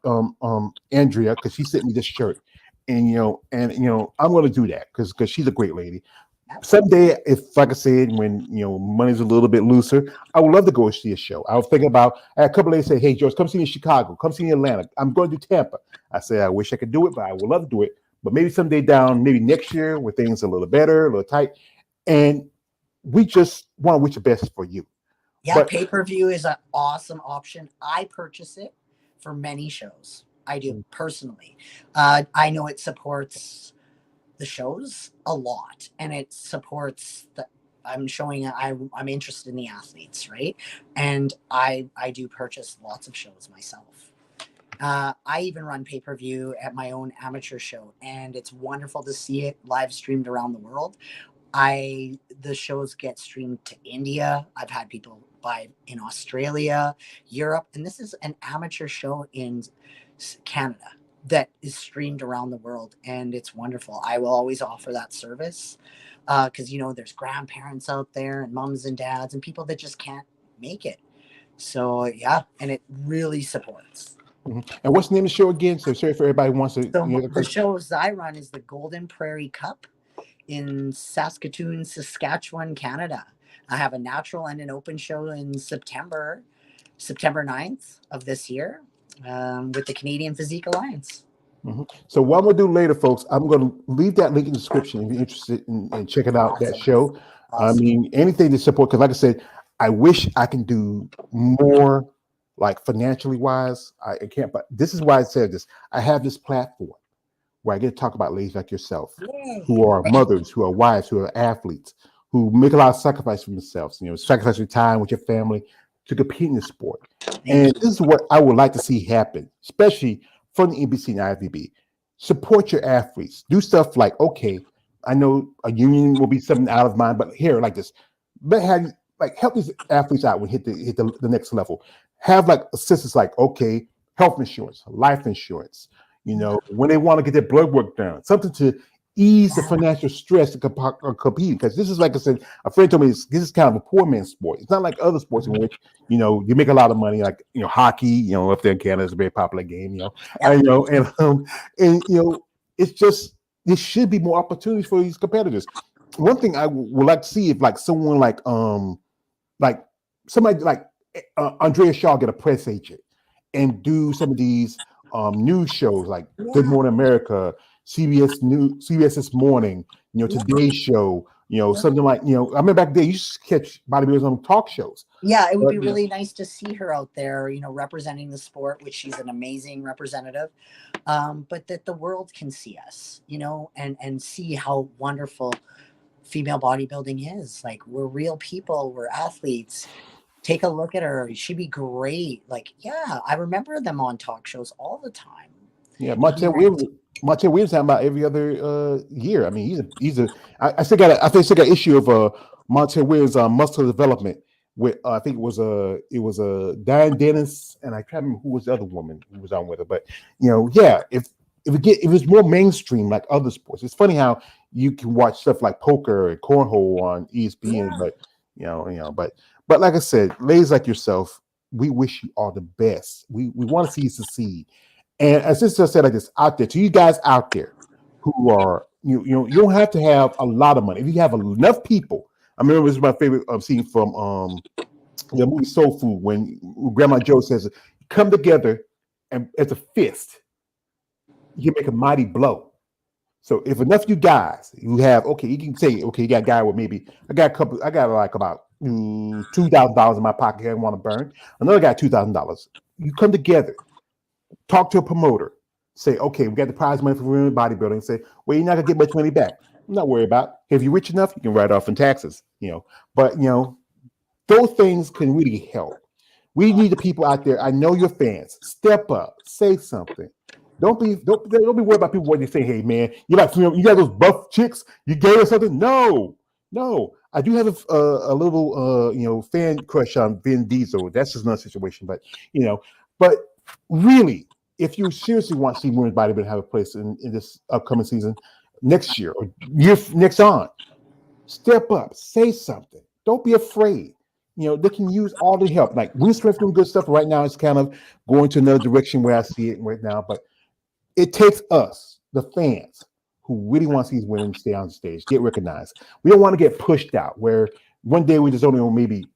Andrea, because she sent me this shirt, and I'm going to do that because she's a great lady. Someday, if like I said, when money's a little bit looser, I would love to go see a show. I was thinking about I had a couple of ladies say, "Hey George, come see me in Chicago, come see me in Atlanta. I'm going to Tampa." I said, I wish I could do it, but I would love to do it. But maybe someday maybe next year, where things are a little better, a little tight, and we just want to wish the best for you. Yeah, But pay-per-view is an awesome option. I purchase it for many shows. I do personally. I know it supports the shows a lot, and it supports the. I'm showing I'm interested in the athletes, right? And I do purchase lots of shows myself. I even run pay-per-view at my own amateur show, and it's wonderful to see it live streamed around the world. The shows get streamed to India. I've had people buy in Australia, Europe, and this is an amateur show in Canada that is streamed around the world, and it's wonderful. I will always offer that service because there's grandparents out there and moms and dads and people that just can't make it. So yeah, and it really supports. Mm-hmm. And what's the name of the show again? So sorry for everybody who wants to. So the shows I run is the Golden Prairie Cup in Saskatoon, Saskatchewan, Canada. I have a natural and an open show in September 9th of this year with the Canadian Physique Alliance. Mm-hmm. So what I'm going to do later, folks, I'm going to leave that link in the description if you're interested in checking out that show. Awesome. I mean, anything to support, because like I said, I wish I can do more, like financially wise. I can't, but this is why I said this. I have this platform where I get to talk about ladies like yourself, who are mothers, who are wives, who are athletes, who make a lot of sacrifice for themselves, sacrifice your time with your family to compete in the sport. And this is what I would like to see happen, especially from the NBC and IFBB. Support your athletes. Do stuff like, okay, I know a union will be something out of mind, but here, like this, but help these athletes out when hit the next level. Have like assistance, like, okay, health insurance, life insurance, when they want to get their blood work done, something to ease the financial stress to compete. Because this is, like I said, a friend told me this is kind of a poor man's sport. It's not like other sports in which, you make a lot of money, like, hockey, up there in Canada is a very popular game, it's just, there should be more opportunities for these competitors. One thing I would like to see if like someone like somebody like Andrea Shaw get a press agent and do some of these news shows like Good Morning America, CBS News, CBS This Morning, Today's Show, something like, I remember back then you used to catch bodybuilders on talk shows. Yeah, it would be really nice to see her out there, representing the sport, which she's an amazing representative, but that the world can see us, and see how wonderful female bodybuilding is. Like, we're real people, we're athletes. Take a look at her. She'd be great. Like, yeah, I remember them on talk shows all the time. Yeah, Montel Williams talking about every other year. I mean, I still got an issue of Montel Williams muscle development with I think it was Diane Dennis, and I can't remember who was the other woman who was on with her. But if it's more mainstream like other sports, it's funny how you can watch stuff like poker and cornhole on ESPN, but like I said, ladies like yourself, we wish you all the best. We want to see you succeed. And as Sister said, like this, out there, to you guys out there who are, you don't have to have a lot of money. If you have enough people, I remember this is my favorite scene from the movie Soul Food, when Grandma Joe says, come together and as a fist, you can make a mighty blow. So if enough you guys who have, you can say, you got a guy with maybe, I got like about $2,000 in my pocket here I want to burn. Another guy, $2,000. You come together, talk to a promoter, say, okay, we got the prize money for women bodybuilding. Say, well, you're not gonna get much money back. I'm not worried about it. If you're rich enough, you can write off in taxes, But those things can really help. We need the people out there. I know you're fans. Step up, say something. Don't be worried about people what they say. Hey man, you got those buff chicks. You gave her something. No. I do have a little fan crush on Vin Diesel. That's just another situation. But really, if you seriously want to see women's bodybuilding have a place in this upcoming season, next year or next on, step up, say something. Don't be afraid. They can use all the help. Like Women's Strength doing good stuff right now. It's kind of going to another direction where I see it right now. But it takes us, the fans, who really want to see these women stay on stage, get recognized. We don't want to get pushed out where one day we just only on maybe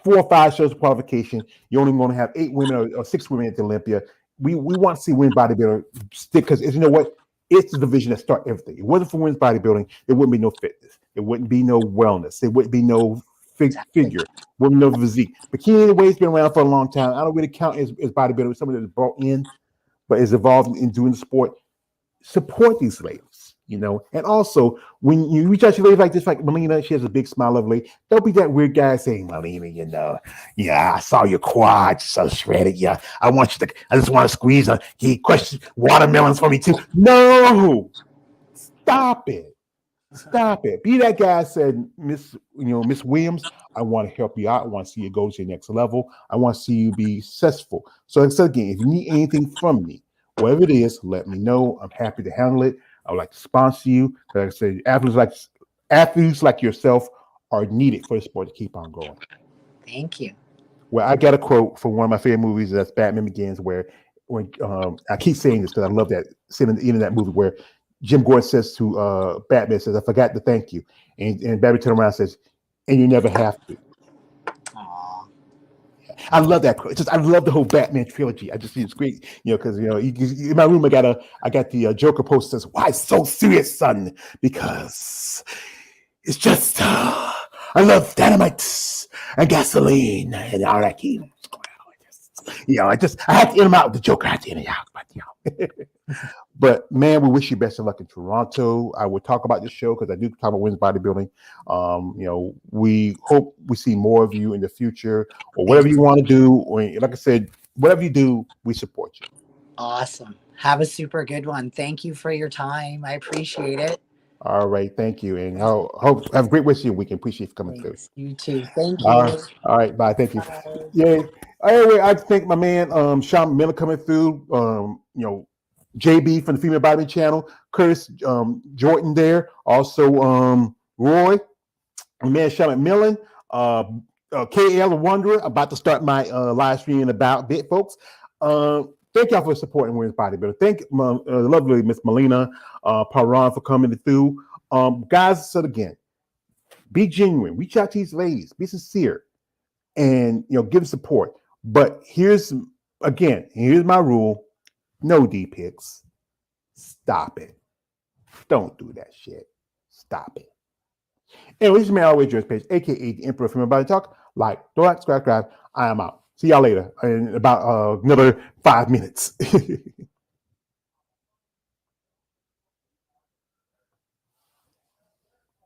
4 or 5 shows of qualification. You're only going to have 8 women or 6 women at the Olympia. We want to see women's bodybuilding stick, because you know what? It's the division that starts everything. It wasn't for women's bodybuilding, there wouldn't be no fitness. There wouldn't be no wellness. There wouldn't be no figure. Wouldn't be no physique. Bikini anyway, it's been around for a long time. I don't really count as bodybuilding. Somebody that's brought in, but is involved in doing the sport. Support these ladies. And also, when you reach out to ladies like this, like Melina, she has a big smile, lovely. Don't be that weird guy saying, Melina, yeah, I saw your quads so shredded. Yeah, I just want to squeeze a, he questions watermelons for me too. No, stop it. Stop it. Be that guy said, Miss Williams, I want to help you out. I want to see you go to your next level. I want to see you be successful. So again, if you need anything from me, whatever it is, let me know. I'm happy to handle it. I would like to sponsor you. Like I said, athletes like yourself are needed for the sport to keep on going. Thank you. Well, I got a quote from one of my favorite movies. That's Batman Begins, where when I keep saying this because I love that scene in the end of that movie where Jim Gordon says to Batman, says, "I forgot to thank you," and Batman turns around and says, "And you never have to." Aww. I love that quote. I love the whole Batman trilogy. I just think it's great, because in my room I got the Joker poster says, "Why so serious, son?" Because it's just I love dynamite and gasoline and all that. I had to end them out with the Joker. I had to end it out, but But man, we wish you best of luck in Toronto. I will talk about this show because I do talk about women's bodybuilding. We hope we see more of you in the future or whatever you want to do. Or, like I said, whatever you do, we support you. Awesome. Have a super good one. Thank you for your time. I appreciate it. All right, thank you, and hope have a great rest of your weekend. Appreciate you coming through. You too. Thank you. All right, bye. Thank you. Bye. Yay. Anyway, I thank my man Sean Miller coming through. JB from the Female Bodybuilding Channel, Curtis Jordan there, also Roy, man Sean McMillan, KL Wanderer, about to start my live stream in about a bit, folks. Thank y'all for supporting women's bodybuilding. Thank the lovely Miss Molina, Perron for coming through. Guys, so again, be genuine. Reach out to these ladies. Be sincere, and give support. But here's my rule: no D pics. Stop it. Don't do that shit. Stop it. Anyway, this is my always George Page, aka the Emperor from Everybody Talk. Like, don't subscribe. I am out. See y'all later in about another 5 minutes.